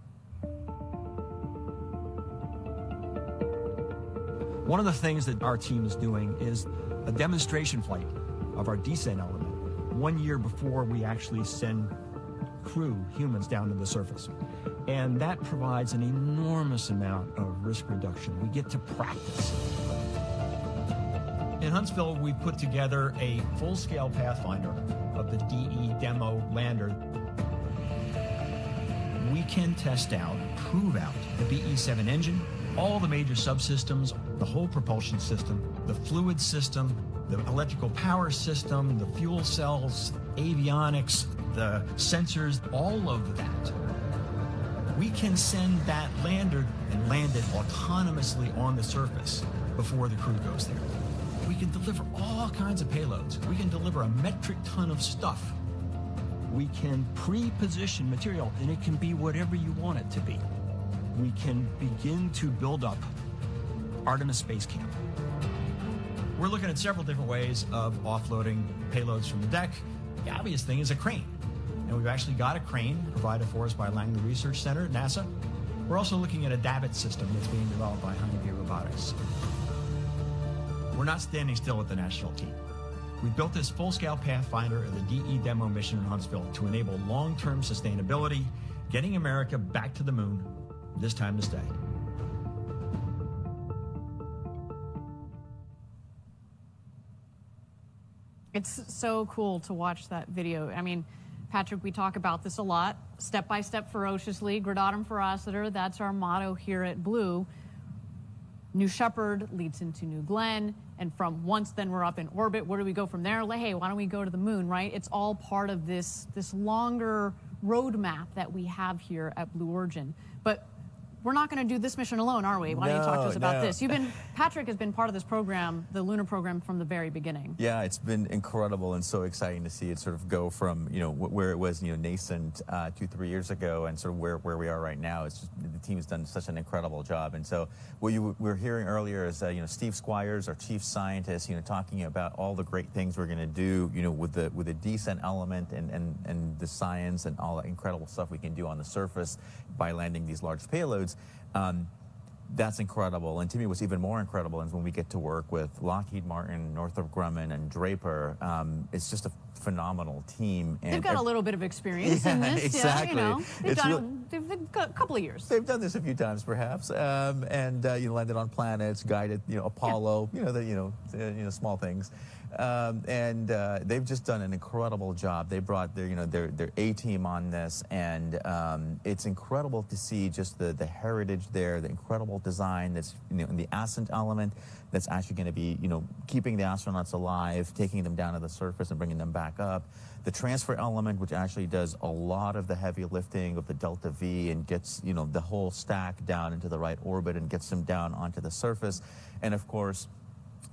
S20: One of the things that our team is doing is a demonstration flight of our descent element 1 year before we actually send crew, humans, down to the surface. And that provides an enormous amount of risk reduction. We get to practice. In Huntsville, we put together a full-scale pathfinder of the DE demo lander. We can test out, prove out the BE-7 engine, all the major subsystems, the whole propulsion system, the fluid system, the electrical power system, the fuel cells, avionics, the sensors, all of that. We can send that lander and land it autonomously on the surface before the crew goes there. We can deliver all kinds of payloads. We can deliver a metric ton of stuff. We can pre-position material, and it can be whatever you want it to be. We can begin to build up Artemis Space Camp. We're looking at several different ways of offloading payloads from the deck. The obvious thing is a crane. And we've actually got a crane provided for us by Langley Research Center at NASA. We're also looking at a davit system that's being developed by Honeybee Robotics. We're not standing still at the national team. We built this full-scale pathfinder of the DE demo mission in Huntsville to enable long-term sustainability, getting America back to the moon, this time to stay.
S4: It's so cool to watch that video. I mean, Patrick, we talk about this a lot. Step by step, ferociously, gradatum ferociter. That's our motto here at Blue. New Shepard leads into New Glenn, and from once then we're up in orbit. Where do we go from there? Like, hey, why don't we go to the moon, right? It's all part of this longer roadmap that we have here at Blue Origin. But we're not going to do this mission alone, are we? Why don't you talk to us about this? Patrick has been part of this program, the lunar program, from the very beginning.
S5: Yeah, it's been incredible and so exciting to see it sort of go from, where it was, nascent 2-3 years ago and sort of where we are right now. It's just, the team has done such an incredible job. And so what you were hearing earlier is, Steve Squires, our chief scientist, talking about all the great things we're going to do, with the descent element and the science and all the incredible stuff we can do on the surface by landing these large payloads. That's incredible. And to me, what's even more incredible is when we get to work with Lockheed Martin, Northrop Grumman, and Draper. It's just a phenomenal team. And
S4: they've got a little bit of experience in this.
S5: Exactly.
S4: Yeah, they've got a couple of years.
S5: They've done this a few times, perhaps, and landed on planets, guided, Apollo, small things. And they've just done an incredible job. They brought their A-team on this, and it's incredible to see just the heritage there, the incredible design that's in the ascent element that's actually going to be keeping the astronauts alive, taking them down to the surface and bringing them back up. The transfer element, which actually does a lot of the heavy lifting of the Delta V and gets the whole stack down into the right orbit and gets them down onto the surface, and of course.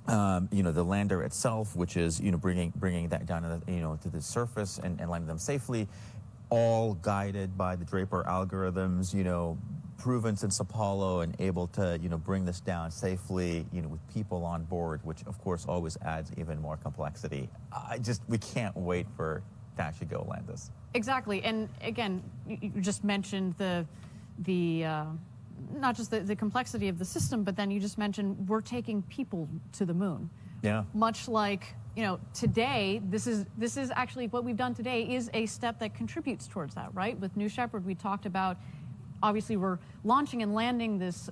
S5: The lander itself, which is bringing that down to the surface and landing them safely, all guided by the Draper algorithms, proven since Apollo and able to bring this down safely, with people on board, which of course always adds even more complexity. We can't wait to actually go land this.
S4: Exactly, and again, you just mentioned the not just the complexity of the system, but then you just mentioned we're taking people to the moon.
S5: Yeah.
S4: Much like you know, today, this is actually what we've done today is a step that contributes towards that, right? With New Shepard, we talked about, obviously, we're launching and landing this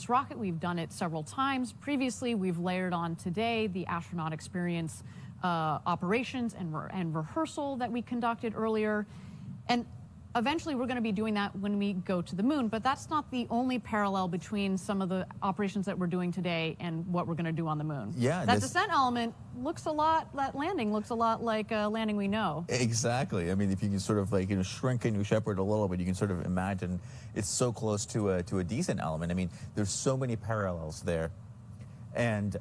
S4: rocket. We've done it several times previously. We've layered on today the astronaut experience operations and rehearsal that we conducted earlier. And eventually, we're going to be doing that when we go to the moon, but that's not the only parallel between some of the operations that we're doing today and what we're going to do on the moon.
S5: Yeah,
S4: that descent element looks a lot, that landing looks a lot like a landing we know.
S5: Exactly. I mean, if you can sort of like, you know, shrink a New Shepard a little bit, you can sort of imagine it's so close to a descent element. I mean, there's so many parallels there. And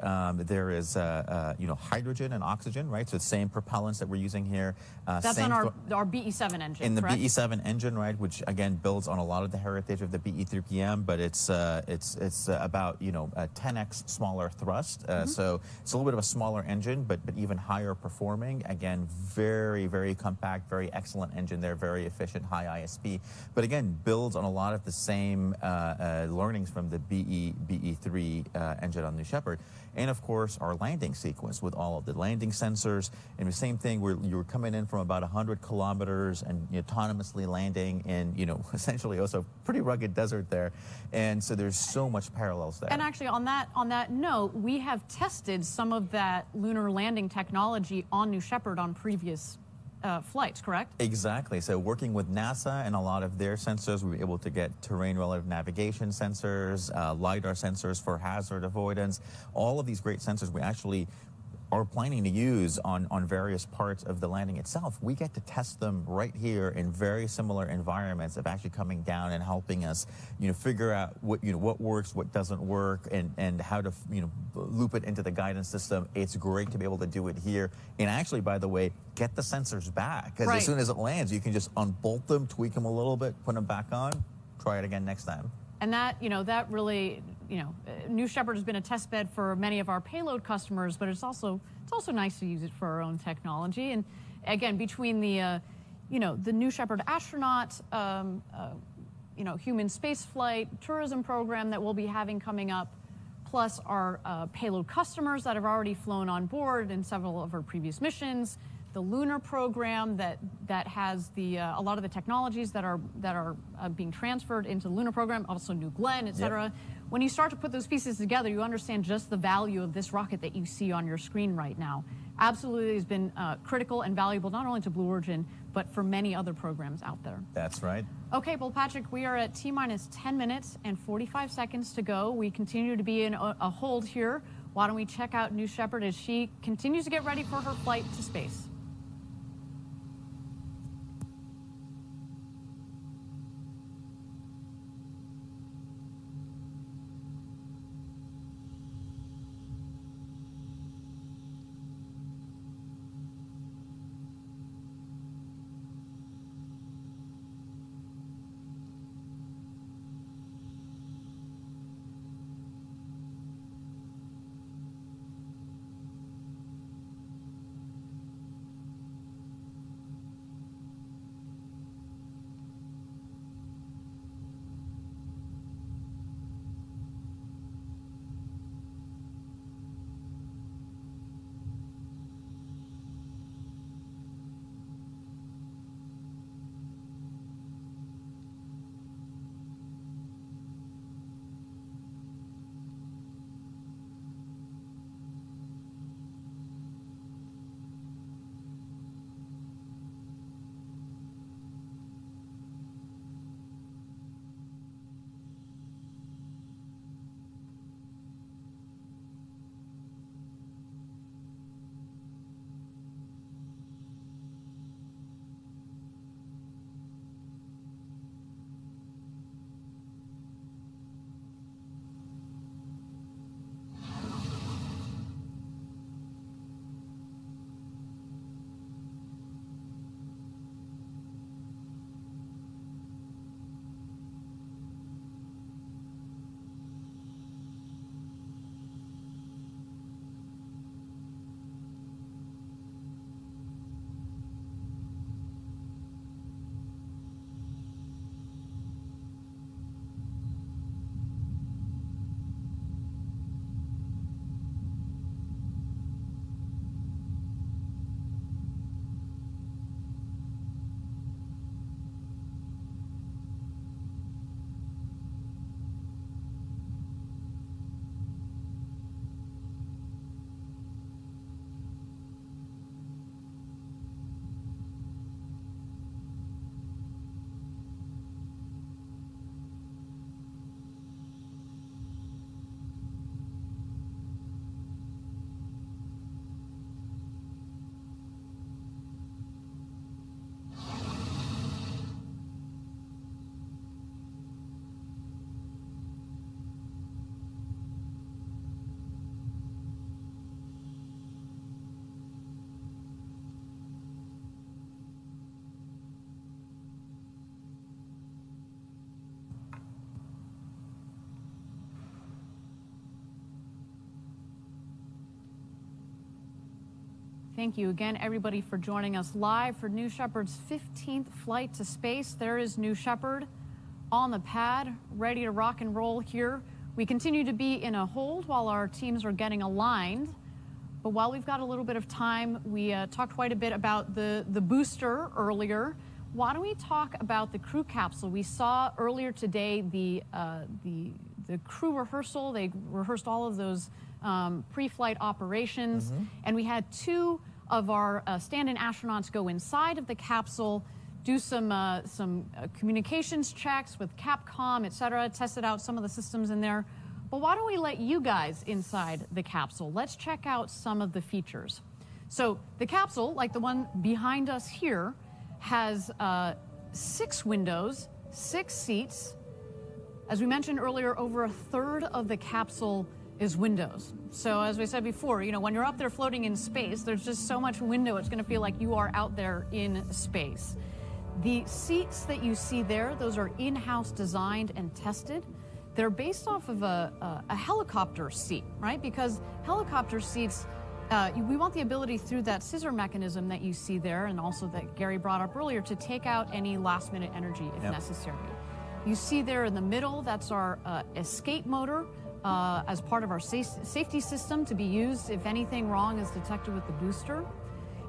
S5: there is, you know, hydrogen and oxygen, right? So the same propellants that we're using here.
S4: That's on our BE-7 engine,
S5: in the
S4: correct?
S5: BE-7 engine, right? Which again builds on a lot of the heritage of the BE-3PM, but it's about, you know, a 10x smaller thrust. So it's a little bit of a smaller engine, but even higher performing. Again, very, very compact, very excellent engine there, very efficient, high ISP. But again, builds on a lot of the same learnings from the BE-3 engine on New Shepard. And of course, our landing sequence with all of the landing sensors. And the same thing, where you were coming in from about 100 kilometers and autonomously landing in, you know, essentially also pretty rugged desert there. And so there's so much parallels there.
S4: And actually, on that note, we have tested some of that lunar landing technology on New Shepard on previous flights, correct?
S5: Exactly. So working with NASA and a lot of their sensors, we were able to get terrain relative navigation sensors, LiDAR sensors for hazard avoidance. All of these great sensors we actually are planning to use on various parts of the landing itself. We get to test them right here in very similar environments of actually coming down and helping us, you know, figure out what works, what doesn't work, and how to, you know, loop it into the guidance system. It's great to be able to do it here. And actually, by the way, get the sensors back, because as soon as it lands, you can just unbolt them, tweak them a little bit, put them back on, try it again next time.
S4: And that, you know, that really, you know, New Shepard has been a test bed for many of our payload customers, but it's also nice to use it for our own technology. And again, between the, you know, the New Shepard astronaut, you know, human spaceflight tourism program that we'll be having coming up, plus our payload customers that have already flown on board in several of our previous missions, the lunar program that has the a lot of the technologies that are being transferred into the lunar program, also New Glenn, et cetera. Yep. When you start to put those pieces together, you understand just the value of this rocket that you see on your screen right now. Absolutely has been critical and valuable not only to Blue Origin, but for many other programs out there.
S5: That's right.
S4: Okay, well, Patrick, we are at T-minus 10 minutes and 45 seconds to go. We continue to be in a hold here. Why don't we check out New Shepard as she continues to get ready for her flight to space. Thank you again, everybody, for joining us live for New Shepard's 15th flight to space. There is New Shepard on the pad, ready to rock and roll here. We continue to be in a hold while our teams are getting aligned. But while we've got a little bit of time, we talked quite a bit about the booster earlier. Why don't we talk about the crew capsule? We saw earlier today the crew rehearsal. They rehearsed all of those pre-flight operations, and we had two of our stand-in astronauts go inside of the capsule, do some communications checks with Capcom, et cetera, tested out some of the systems in there. But why don't we let you guys inside the capsule? Let's check out some of the features. So the capsule, like the one behind us here, has 6 windows, 6 seats. As we mentioned earlier, over a third of the capsule is windows. So as we said before, you know, when you're up there floating in space, there's just so much window, it's gonna feel like you are out there in space. The seats that you see there, those are in-house designed and tested. They're based off of a helicopter seat, right? Because helicopter seats, we want the ability through that scissor mechanism that you see there, and also that Gary brought up earlier, to take out any last-minute energy if necessary. You see there in the middle, that's our escape motor as part of our safety system to be used if anything wrong is detected with the booster.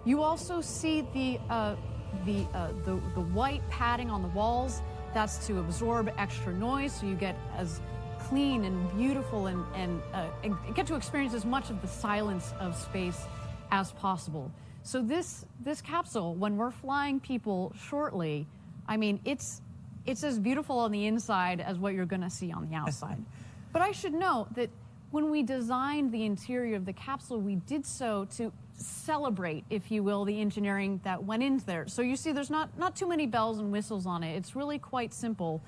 S4: You also see the white padding on the walls. That's to absorb extra noise, so you get as clean and beautiful and get to experience as much of the silence of space as possible. So this capsule, when we're flying people shortly, I mean, it's as beautiful on the inside as what you're gonna see on the outside. But I should note that when we designed the interior of the capsule, we did so to celebrate, if you will, the engineering that went into there. So you see there's not too many bells and whistles on it. It's really quite simple,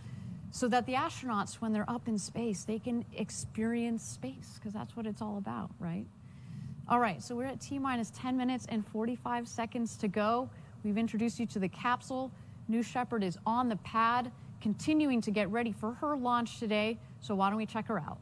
S4: so that the astronauts, when they're up in space, they can experience space, because that's what it's all about, right? All right, so we're at T-minus 10 minutes and 45 seconds to go. We've introduced you to the capsule. New Shepard is on the pad, continuing to get ready for her launch today. So why don't we check her out?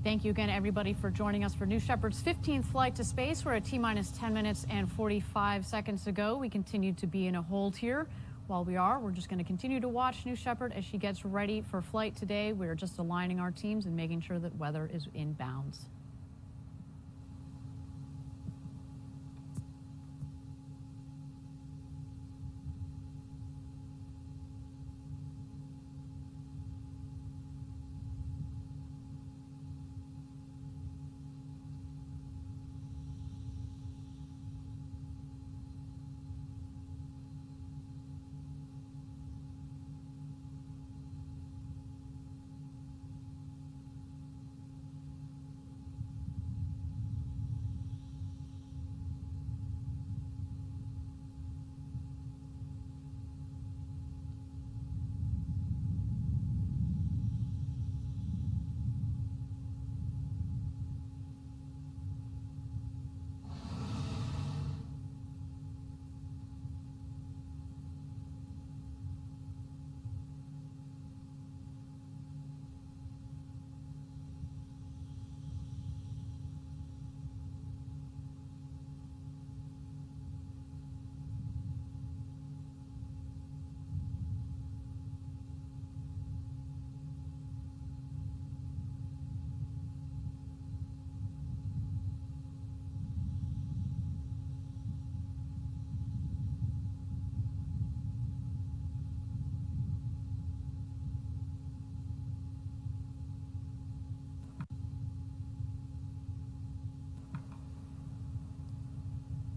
S4: Thank you again, everybody, for joining us for New Shepard's 15th flight to space. We're at T-minus 10 minutes and 45 seconds to go. We continue to be in a hold here. While we're just going to continue to watch New Shepard as she gets ready for flight today. We're just aligning our teams and making sure that weather is in bounds.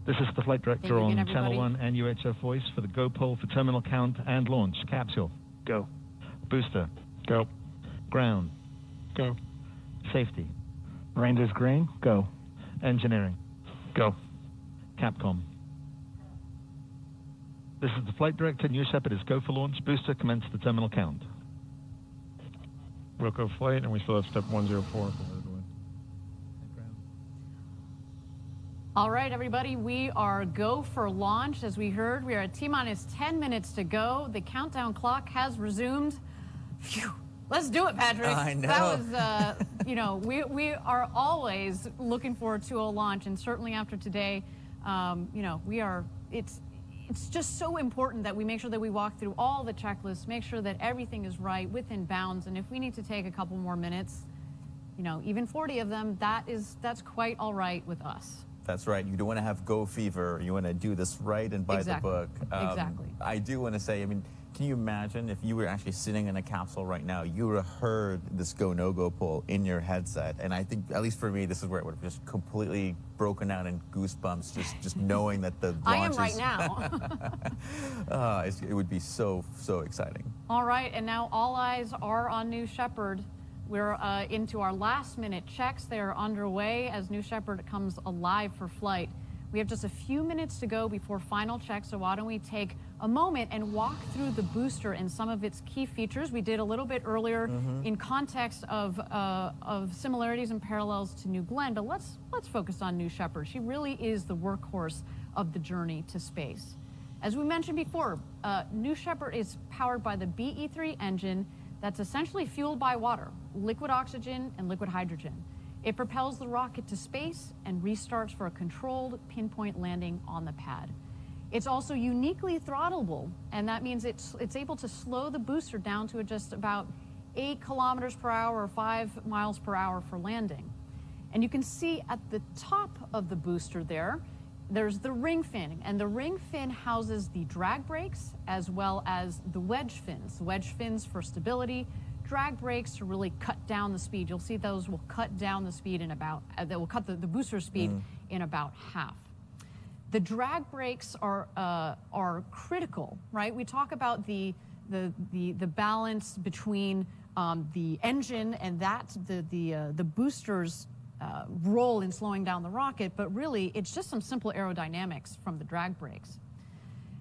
S21: This is the flight director on Channel 1 and UHF voice for the go pole for terminal count and launch. Capsule.
S22: Go.
S21: Booster.
S22: Go.
S21: Ground.
S22: Go.
S21: Safety.
S22: Ranger's green. Go.
S21: Engineering.
S22: Go.
S21: Capcom. This is the flight director. New Shepard is go for launch. Booster, commence the terminal count.
S22: Wilco flight, and we still have step 104.
S4: All right, everybody, we are go for launch. As we heard, we are at T-minus 10 minutes to go. The countdown clock has resumed. Phew. Let's do it, Patrick.
S5: I know.
S4: That was, you know, we are always looking forward to a launch, and certainly after today, you know, it's just so important that we make sure that we walk through all the checklists, make sure that everything is right, within bounds, and if we need to take a couple more minutes, you know, even 40 of them, that's quite all right with us.
S5: That's right. You don't want to have go fever. You want to do this right and by the book.
S4: Exactly.
S5: I do want to say, I mean, can you imagine if you were actually sitting in a capsule right now, you would have heard this go, no-go poll in your headset. And I think, at least for me, this is where it would have just completely broken down in goosebumps, just knowing that the launch
S4: I am right now.
S5: It would be so, so exciting.
S4: All right, and now all eyes are on New Shepard. We're into our last-minute checks. They are underway as New Shepard comes alive for flight. We have just a few minutes to go before final checks, so why don't we take a moment and walk through the booster and some of its key features. We did a little bit earlier in context of similarities and parallels to New Glenn, but let's focus on New Shepard. She really is the workhorse of the journey to space. As we mentioned before, New Shepard is powered by the BE-3 engine that's essentially fueled by water, liquid oxygen and liquid hydrogen. It propels the rocket to space and restarts for a controlled pinpoint landing on the pad. It's also uniquely throttleable, and that means it's able to slow the booster down to just about 8 kilometers per hour or 5 miles per hour for landing. And you can see at the top of the booster there's the ring fin, and the ring fin houses the drag brakes as well as the wedge fins. The wedge fins for stability, drag brakes to really cut down the speed. You'll see those will cut down the speed in about, that will cut the booster speed in about half. The drag brakes are critical, right? We talk about the balance between the engine and the booster's role in slowing down the rocket, but really it's just some simple aerodynamics from the drag brakes.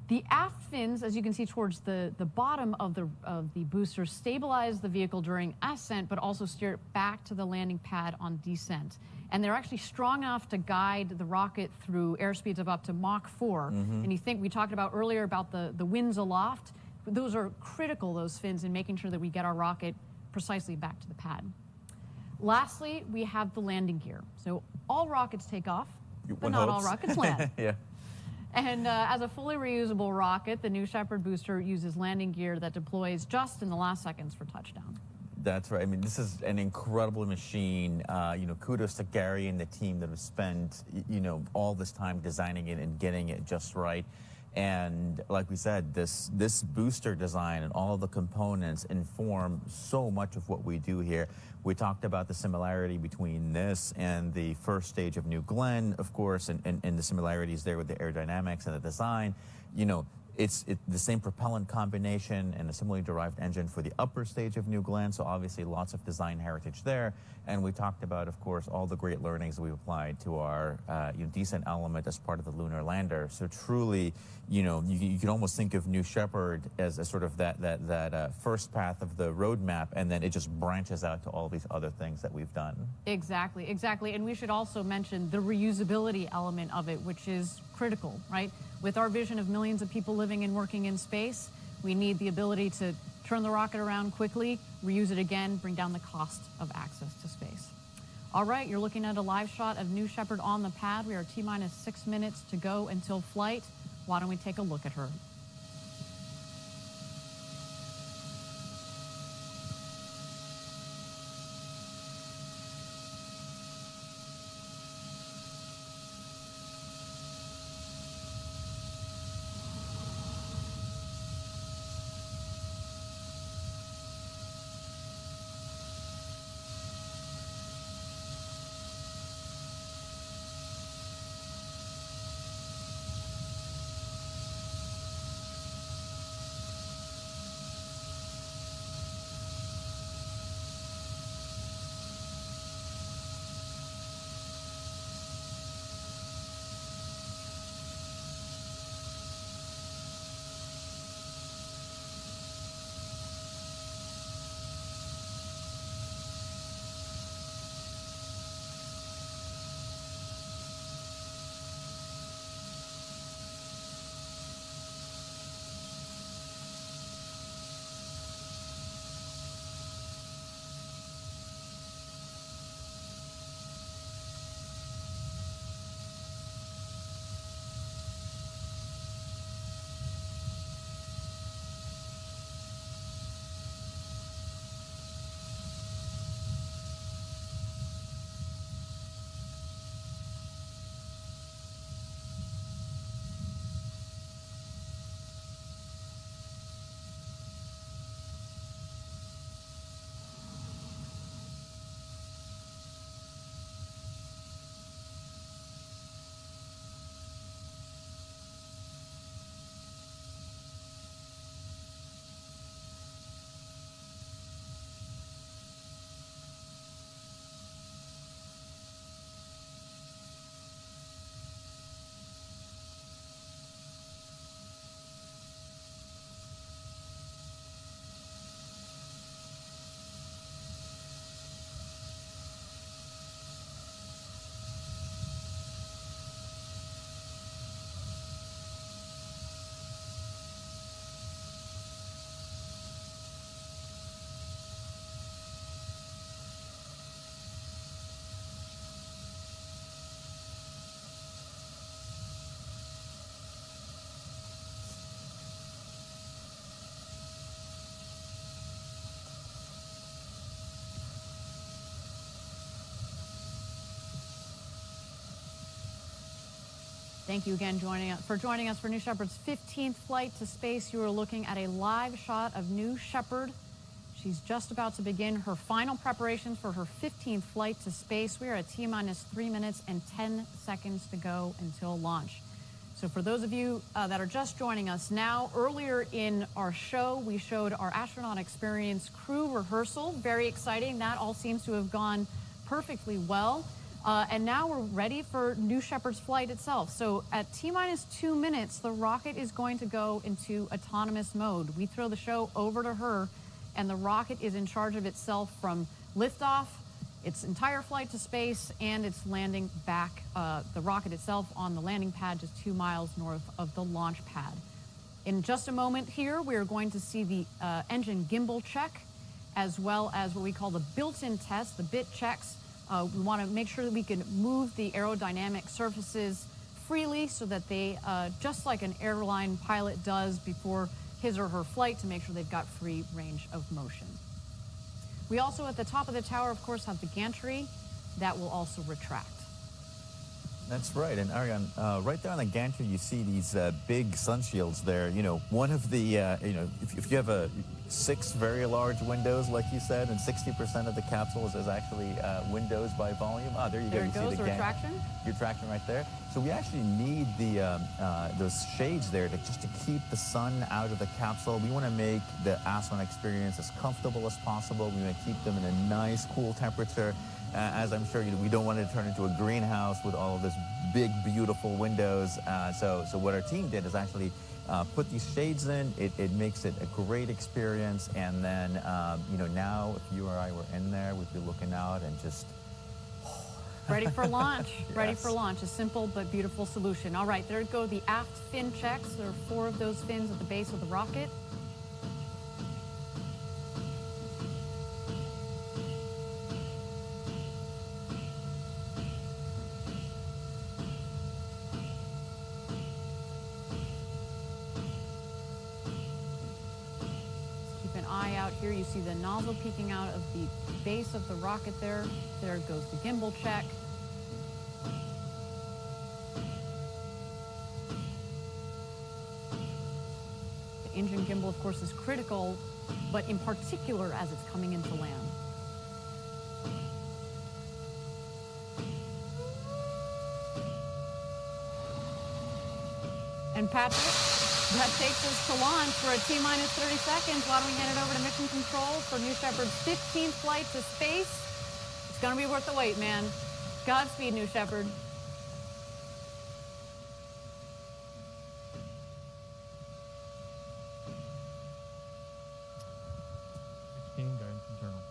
S4: The aft fins, as you can see towards the bottom of the booster, stabilize the vehicle during ascent, but also steer it back to the landing pad on descent. And they're actually strong enough to guide the rocket through airspeeds of up to Mach 4. And you think, we talked about earlier about the winds aloft. Those are critical, those fins, in making sure that we get our rocket precisely back to the pad. Lastly, we have the landing gear. So all rockets take off, but
S5: One
S4: not
S5: hopes.
S4: all rockets land.
S5: Yeah.
S4: And as a fully reusable rocket, the new Shepard booster uses landing gear that deploys just in the last seconds for touchdown.
S5: That's right. I mean, this is an incredible machine. You know, kudos to Gary and the team that have spent, you know, all this time designing it and getting it just right. And like we said, this booster design and all of the components inform so much of what we do here. We talked about the similarity between this and the first stage of New Glenn, of course, and the similarities there with the aerodynamics and the design. You know, it's the same propellant combination and a similarly derived engine for the upper stage of New Glenn, so obviously lots of design heritage there. And we talked about, of course, all the great learnings that we've applied to our descent element as part of the lunar lander. So truly, you know, you can almost think of New Shepard as a sort of that first path of the roadmap, and then it just branches out to all these other things that we've done.
S4: Exactly, exactly. And we should also mention the reusability element of it, which is critical, right? With our vision of millions of people living and working in space, we need the ability to turn the rocket around quickly, reuse it again, bring down the cost of access to space. All right, you're looking at a live shot of New Shepard on the pad. We are T-minus 6 minutes to go until flight. Why don't we take a look at her? Thank you again for joining us for New Shepard's 15th flight to space. You are looking at a live shot of New Shepard. She's just about to begin her final preparations for her 15th flight to space. We are at T-minus 3 minutes and 10 seconds to go until launch. So for those of you that are just joining us now, earlier in our show, we showed our astronaut experience crew rehearsal. Very exciting. That all seems to have gone perfectly well. And now we're ready for New Shepard's flight itself. So at T-minus 2 minutes, the rocket is going to go into autonomous mode. We throw the show over to her, and the rocket is in charge of itself from liftoff, its entire flight to space, and its landing back, the rocket itself on the landing pad just 2 miles north of the launch pad. In just a moment here, we are going to see the engine gimbal check as well as what we call the built-in test, the bit checks. We want to make sure that we can move the aerodynamic surfaces freely so that they, just like an airline pilot does before his or her flight, to make sure they've got free range of motion. We also, at the top of the tower, of course, have the gantry that will also retract.
S5: That's right. And Ariane, right there on the gantry, you see these big sun shields there. You know, one of the, if you have 6 very large windows, like you said, and 60% of the capsules is actually windows by volume. Ah, there you go.
S4: There it goes, the retraction.
S5: Your traction right there. So we actually need those shades there just to keep the sun out of the capsule. We want to make the astronaut experience as comfortable as possible. We want to keep them in a nice, cool temperature. As I'm sure we don't want it to turn into a greenhouse with all of this big, beautiful windows. So what our team did is actually put these shades in. It makes it a great experience. And then, now if you or I were in there, we'd be looking out and just...
S4: Ready for launch.
S5: Yes.
S4: Ready for launch. A simple but beautiful solution. All right, there go the aft fin checks. There are 4 of those fins at the base of the rocket. Keep an eye out here. You see the nozzle peeking out of the base of the rocket there. There goes the gimbal check. The engine gimbal, of course, is critical, but in particular as it's coming into land. And Patrick, that takes us to launch for a T-minus 30 seconds. Why don't we hand it over to Mission Control for New Shepard's 15th flight to space? It's going to be worth the wait, man. Godspeed, New Shepard.
S22: Guidance internal.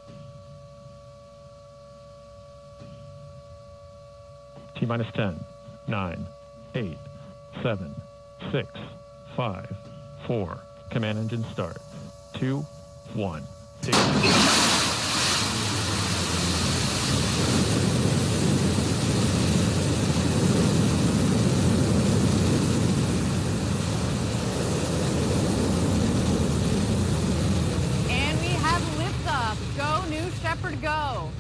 S22: T-minus 10, 9, 8, 7, 6, 5, 4. Command engine start. 2, 1.
S4: And we have liftoff. Go, New Shepard, go.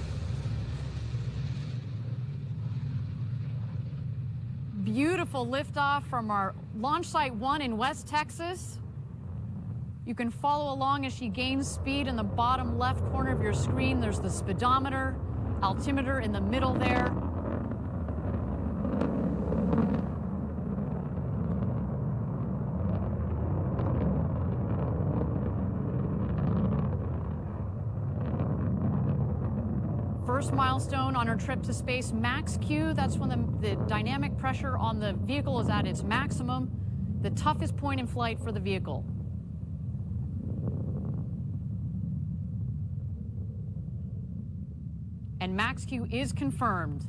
S4: Beautiful liftoff from our launch site 1 in West Texas. You can follow along as she gains speed in the bottom left corner of your screen. There's the speedometer, altimeter in the middle there. First milestone on her trip to space, max Q. That's when the dynamic pressure on the vehicle is at its maximum, the toughest point in flight for the vehicle. And max Q is confirmed.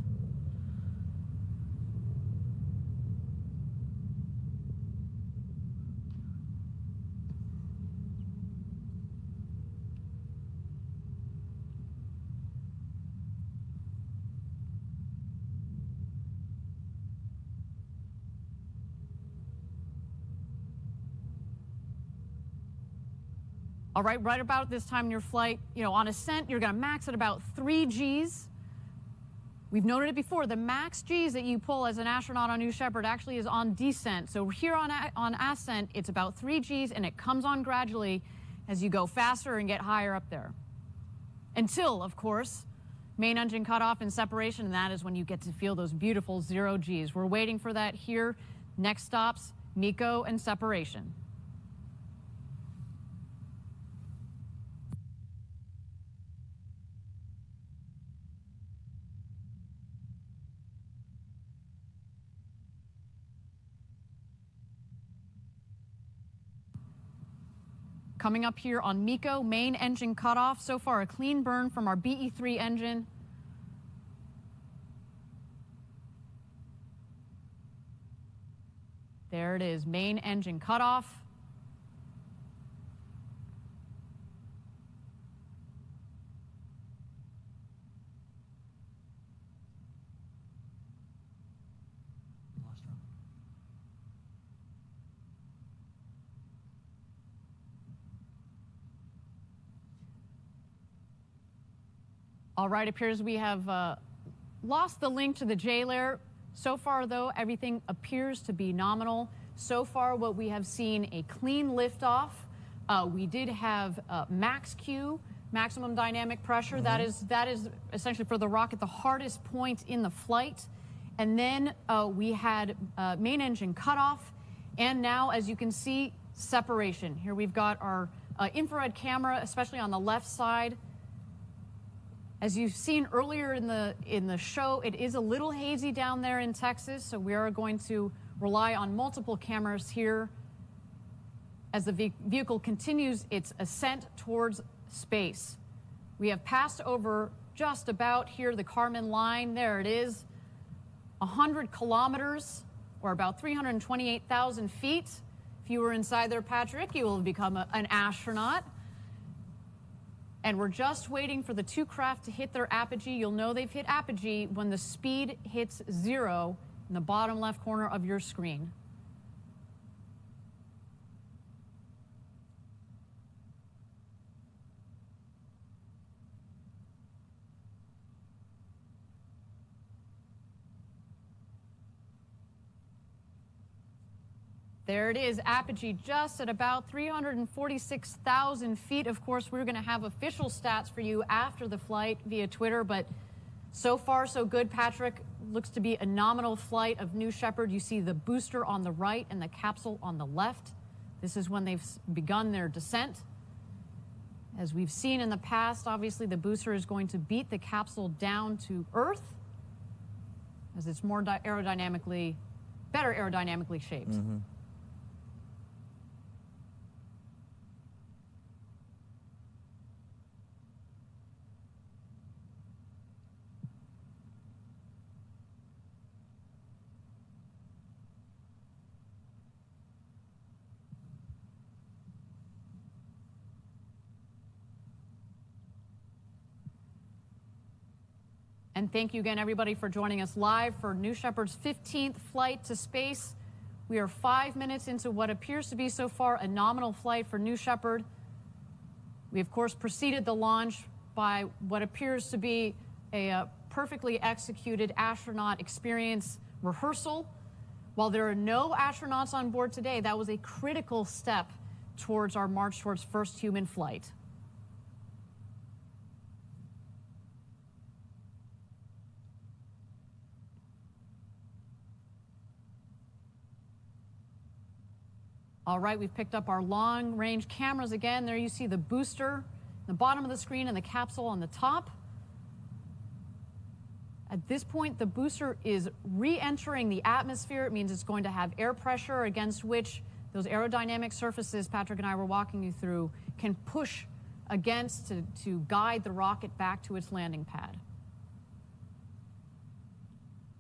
S4: All right, right about this time in your flight, on ascent, you're going to max at about 3 Gs. We've noted it before. The max Gs that you pull as an astronaut on New Shepard actually is on descent. So here on ascent, it's about 3 Gs, and it comes on gradually as you go faster and get higher up there. Until, of course, main engine cutoff and separation, and that is when you get to feel those beautiful 0 Gs. We're waiting for that here. Next stops, MECO and separation. Coming up here on MECO, main engine cutoff. So far, a clean burn from our BE-3 engine. There it is, main engine cutoff. All right, appears we have lost the link to the J layer. So far, though, everything appears to be nominal. So far, what we have seen, a clean liftoff. We did have max Q, maximum dynamic pressure. That is essentially for the rocket the hardest point in the flight. And then we had main engine cutoff. And now, as you can see, separation. Here we've got our infrared camera, especially on the left side. As you've seen earlier in the show, it is a little hazy down there in Texas, so we are going to rely on multiple cameras here as the vehicle continues its ascent towards space. We have passed over just about here the Kármán line. There it is, 100 kilometers, or about 328,000 feet. If you were inside there, Patrick, you will have become an astronaut. And we're just waiting for the two craft to hit their apogee. You'll know they've hit apogee when the speed hits 0 in the bottom left corner of your screen. There it is, apogee just at about 346,000 feet. Of course, we're going to have official stats for you after the flight via Twitter, but so far so good, Patrick. Looks to be a nominal flight of New Shepard. You see the booster on the right and the capsule on the left. This is when they've begun their descent. As we've seen in the past, obviously the booster is going to beat the capsule down to Earth as it's more better aerodynamically shaped. And thank you again, everybody, for joining us live for New Shepard's 15th flight to space. We are 5 minutes into what appears to be so far a nominal flight for New Shepard. We, of course, preceded the launch by what appears to be a perfectly executed astronaut experience rehearsal. While there are no astronauts on board today, that was a critical step towards our march towards first human flight. All right, we've picked up our long-range cameras again. There you see the booster, the bottom of the screen, and the capsule on the top. At this point, the booster is re-entering the atmosphere. It means it's going to have air pressure against which those aerodynamic surfaces Patrick and I were walking you through can push against to guide the rocket back to its landing pad.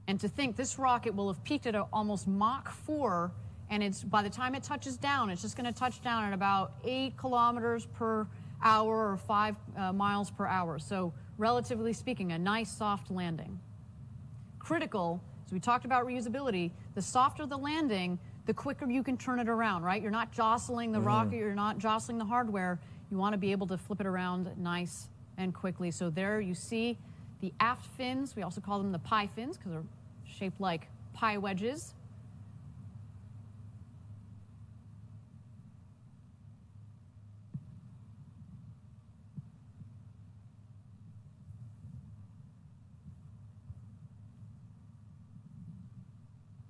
S4: And to think this rocket will have peaked at almost Mach 4, and it's, by the time it touches down, it's just going to touch down at about 8 kilometers per hour or 5 miles per hour. So relatively speaking, a nice soft landing. Critical, as we talked about reusability, the softer the landing, the quicker you can turn it around, right? You're not jostling the rocket, you're not jostling the hardware. You want to be able to flip it around nice and quickly. So there you see the aft fins. We also call them the pie fins because they're shaped like pie wedges.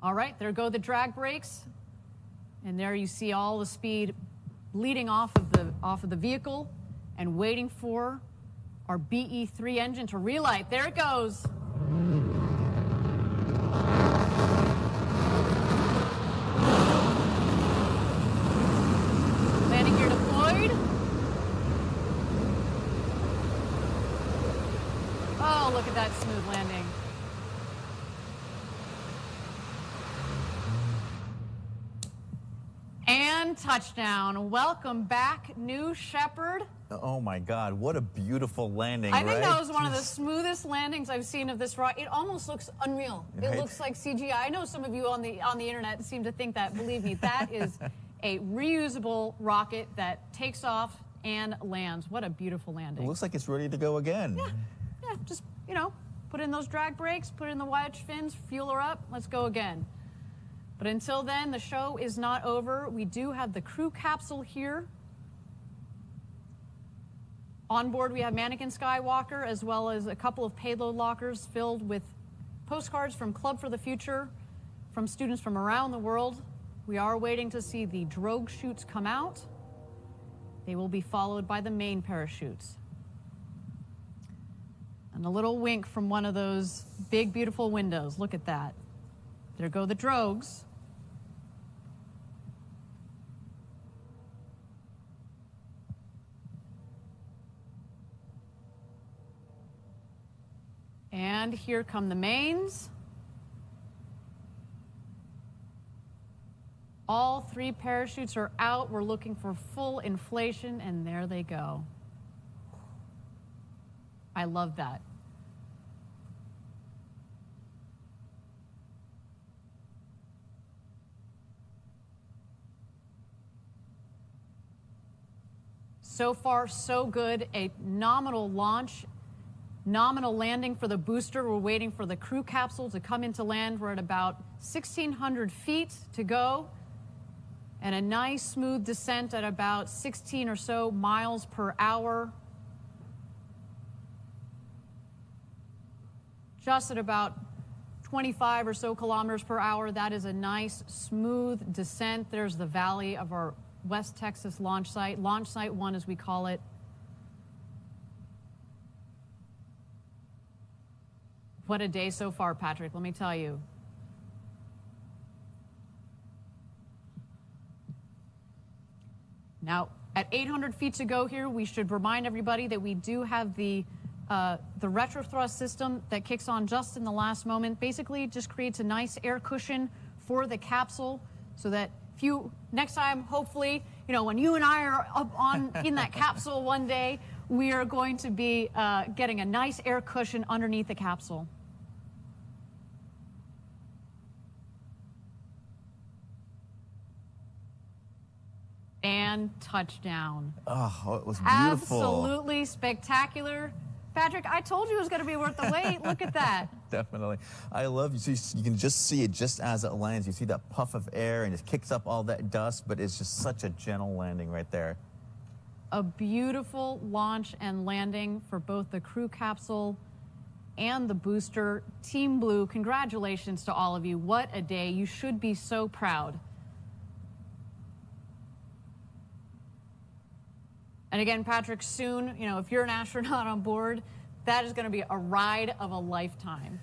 S4: All right, there go the drag brakes. And there you see all the speed bleeding off of the vehicle and waiting for our BE-3 engine to relight. There it goes. Landing gear deployed. Oh, look at that smooth landing. And touchdown. Welcome back, New Shepard.
S5: Oh my God, what a beautiful landing,
S4: I think that was one of the smoothest landings I've seen of this rocket. It almost looks unreal.
S5: Right.
S4: It looks like CGI. I know some of you on the internet seem to think that. Believe me, that is a reusable rocket that takes off and lands. What a beautiful landing.
S5: It looks like it's ready to go again.
S4: Yeah, you know, put in those drag brakes, put in the wedge fins, fuel her up, let's go again. But until then, the show is not over. We do have the crew capsule here. On board, we have Mannequin Skywalker, as well as a couple of payload lockers filled with postcards from Club for the Future, from students from around the world. We are waiting to see the drogue chutes come out. They will be followed by the main parachutes. And a little wink from one of those big, beautiful windows. Look at that. There go the drogues. And here come the mains. All 3 parachutes are out. We're looking for full inflation, and there they go. I love that. So far, so good. A nominal launch, nominal landing for the booster. We're waiting for the crew capsule to come into land. We're at about 1,600 feet to go. And a nice smooth descent at about 16 or so miles per hour. Just at about 25 or so kilometers per hour. That is a nice smooth descent. There's the valley of our West Texas launch Site 1 as we call it. What a day so far, Patrick, let me tell you. Now, at 800 feet to go here, we should remind everybody that we do have the retrothrust system that kicks on just in the last moment. Basically, it just creates a nice air cushion for the capsule so that if you, next time, hopefully, you know, when you and I are up on in that capsule one day, we are going to be getting a nice air cushion underneath the capsule. And touchdown.
S5: Oh, it was beautiful.
S4: Absolutely spectacular. Patrick, I told you it was going to be worth the wait. Look at that.
S5: Definitely. I love you. See, you can just see it just as it lands. You see that puff of air and it kicks up all that dust, but it's just such a gentle landing right there.
S4: A beautiful launch and landing for both the crew capsule and the booster. Team Blue, congratulations to all of you. What a day. You should be so proud. And again, Patrick, soon, you know, if you're an astronaut on board, that is going to be a ride of a lifetime.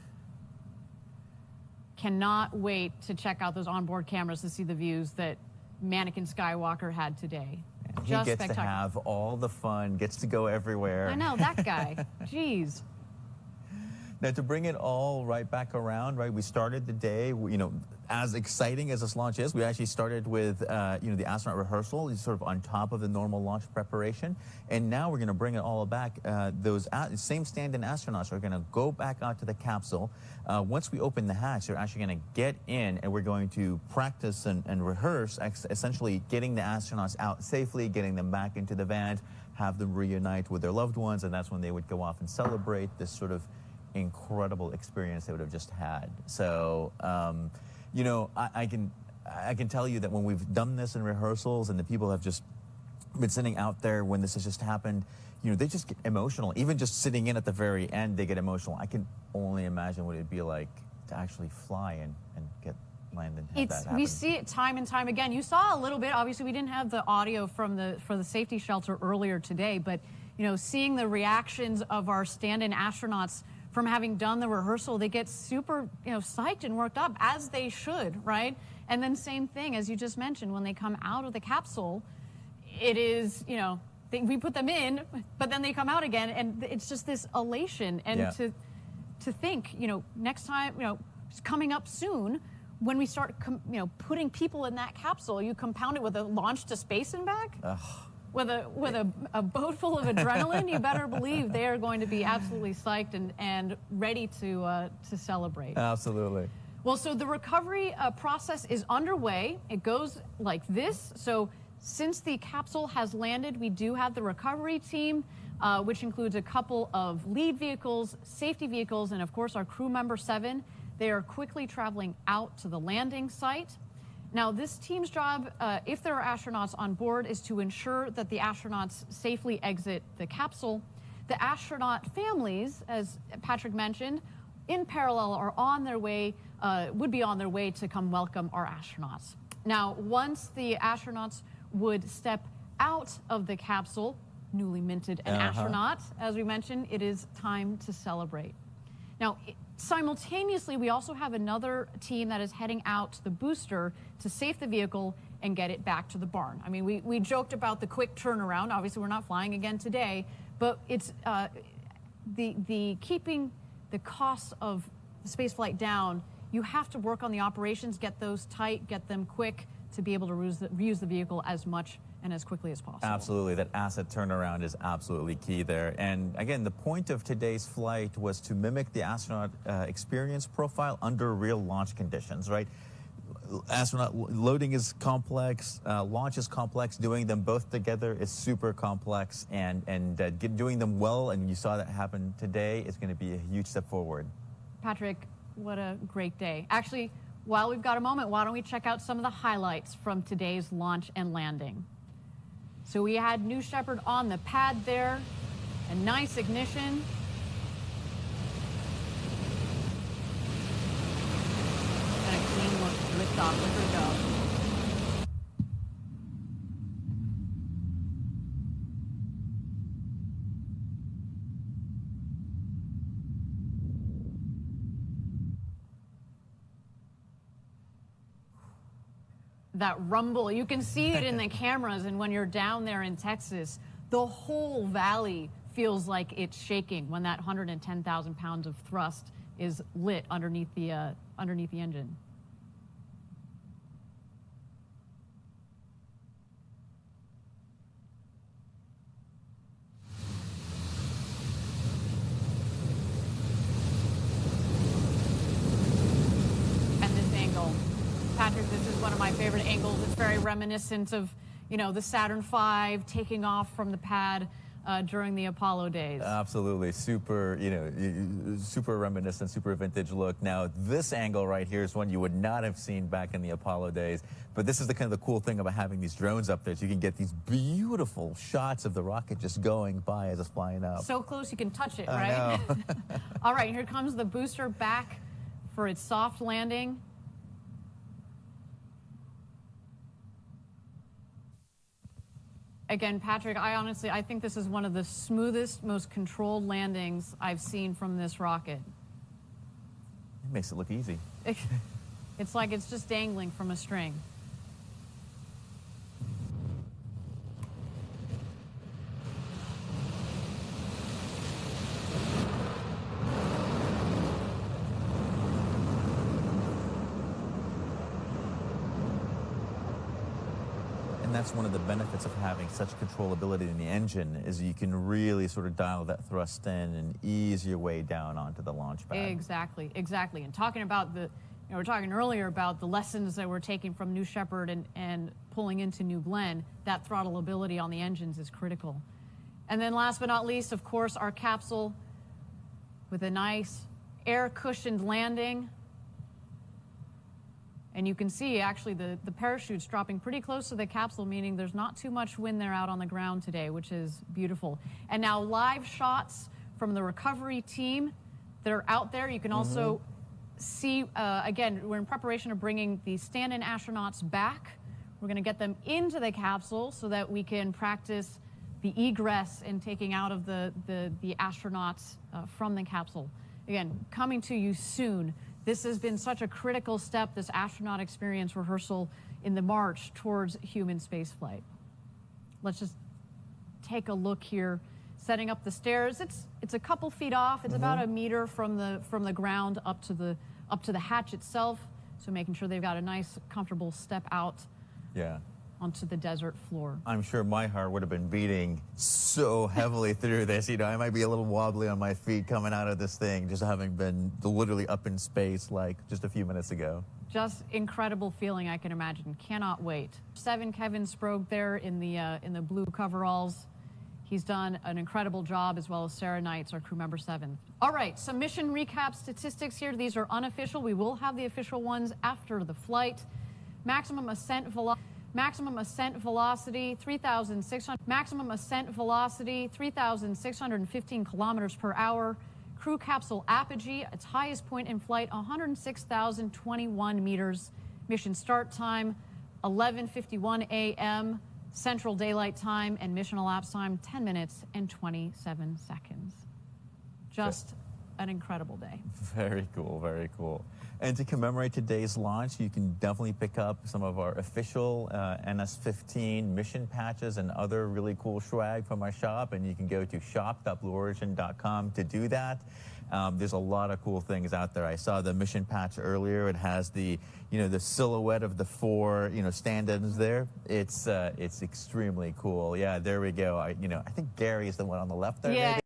S4: Cannot wait to check out those onboard cameras to see the views that Mannequin Skywalker had today.
S5: And he gets to have all the fun, gets to go everywhere.
S4: I know, that guy. Jeez.
S5: Now, to bring it all right back around, right, we started the day, you know, as exciting as this launch is, we actually started with, you know, the astronaut rehearsal, sort of on top of the normal launch preparation. And now we're going to bring it all back. Those same stand-in astronauts are going to go back out to the capsule. Once we open the hatch, they're actually going to get in, and we're going to practice and rehearse, essentially getting the astronauts out safely, getting them back into the van, have them reunite with their loved ones, and that's when they would go off and celebrate this sort of incredible experience they would have just had. So, you know, I can tell you that when we've done this in rehearsals and the people have just been sitting out there when this has just happened, you know, they just get emotional. Even just sitting in at the very end, they get emotional. I can only imagine what it'd be like to actually fly and get landed.
S4: We see it time and time again. You saw a little bit. Obviously, we didn't have the audio from the safety shelter earlier today, but you know, seeing the reactions of our stand-in astronauts from having done the rehearsal, they get super, you know, psyched and worked up, as they should, right? And then same thing, as you just mentioned, when they come out of the capsule, it is, you know, we put them in, but then they come out again, and it's just this elation. And to think, you know, next time, you know, it's coming up soon, when we start, you know, putting people in that capsule, you compound it with a launch to space and back.
S5: Ugh.
S4: With a boat full of adrenaline, you better believe they are going to be absolutely psyched and ready to celebrate.
S5: Absolutely.
S4: Well, so the recovery process is underway. It goes like this. So since the capsule has landed, we do have the recovery team which includes a couple of lead vehicles, safety vehicles, and of course our crew member 7. They are quickly traveling out to the landing site. Now, this team's job, if there are astronauts on board, is to ensure that the astronauts safely exit the capsule. The astronaut families, as Patrick mentioned, in parallel are on their way, would be on their way to come welcome our astronauts. Now, once the astronauts would step out of the capsule, newly minted an astronaut, as we mentioned, it is time to celebrate. Now, simultaneously, we also have another team that is heading out to the booster to safe the vehicle and get it back to the barn. I mean, we joked about the quick turnaround. Obviously, we're not flying again today, but it's the keeping the costs of the space flight down. You have to work on the operations, get those tight, get them quick to be able to reuse the vehicle as much and as quickly as possible.
S5: Absolutely. That asset turnaround is absolutely key there. And again, the point of today's flight was to mimic the astronaut experience profile under real launch conditions, right? Astronaut loading is complex, launch is complex, doing them both together is super complex, and doing them well, and you saw that happen today, is going to be a huge step forward.
S4: Patrick, what a great day. Actually, while we've got a moment, why don't we check out some of the highlights from today's launch and landing. So we had New Shepard on the pad there, a nice ignition. And a clean liftoff. Look her go. That rumble, you can see it in the cameras, and when you're down there in Texas, the whole valley feels like it's shaking when that 110,000 pounds of thrust is lit underneath the engine. And this angle. Patrick, this is one of my favorite angles. It's very reminiscent of, you know, the Saturn V taking off from the pad during the Apollo days.
S5: Absolutely. Super, you know, super reminiscent, super vintage look. Now, this angle right here is one you would not have seen back in the Apollo days. But this is the kind of the cool thing about having these drones up there. So you can get these beautiful shots of the rocket just going by as it's flying up.
S4: So close you can touch it,
S5: I
S4: right?
S5: know.
S4: All right, here comes the booster back for its soft landing. Again, Patrick, I think this is one of the smoothest, most controlled landings I've seen from this rocket.
S5: It makes it look easy.
S4: It's like it's just dangling from a string.
S5: That's one of the benefits of having such controllability in the engine, is you can really sort of dial that thrust in and ease your way down onto the launch pad.
S4: Exactly, exactly. And talking about the, you know, we were talking earlier about the lessons that we're taking from New Shepard and pulling into New Glenn. That throttle ability on the engines is critical. And then last but not least, of course, our capsule with a nice air-cushioned landing. And you can see, actually, the parachute's dropping pretty close to the capsule, meaning there's not too much wind there out on the ground today, which is beautiful. And now live shots from the recovery team that are out there. You can also see, again, we're in preparation of bringing the stand-in astronauts back. We're going to get them into the capsule so that we can practice the egress and taking out of the astronauts from the capsule. Again, coming to you soon. This has been such a critical step, this astronaut experience rehearsal in the march towards human spaceflight. Let's just take a look here, setting up the stairs. It's a couple feet off. It's about a meter from the ground up to the hatch itself. So making sure they've got a nice, comfortable step out.
S5: Yeah.
S4: Onto the desert floor.
S5: I'm sure my heart would have been beating so heavily through this. You know, I might be a little wobbly on my feet coming out of this thing, just having been literally up in space like just a few minutes ago.
S4: Just incredible feeling, I can imagine. Cannot wait. 7 Kevin Sprogge there in the blue coveralls. He's done an incredible job, as well as Sarah Knights, our crew member 7. All right, some mission recap statistics here. These are unofficial. We will have the official ones after the flight. Maximum ascent velocity 3,615 kilometers per hour. Crew capsule apogee, its highest point in flight, 106,021 meters. Mission start time, 11:51 a.m. Central Daylight Time, and mission elapsed time, 10 minutes and 27 seconds. Just an incredible day.
S5: Very cool, very cool. And to commemorate today's launch, you can definitely pick up some of our official NS-15 mission patches and other really cool swag from our shop, and you can go to shop.blueorigin.com to do that. There's a lot of cool things out there. I saw the mission patch earlier. It has the, the silhouette of the 4, stand-ins there. It's extremely cool. Yeah, there we go. I think Gary is the one on the left there.
S4: Yeah.
S5: Maybe?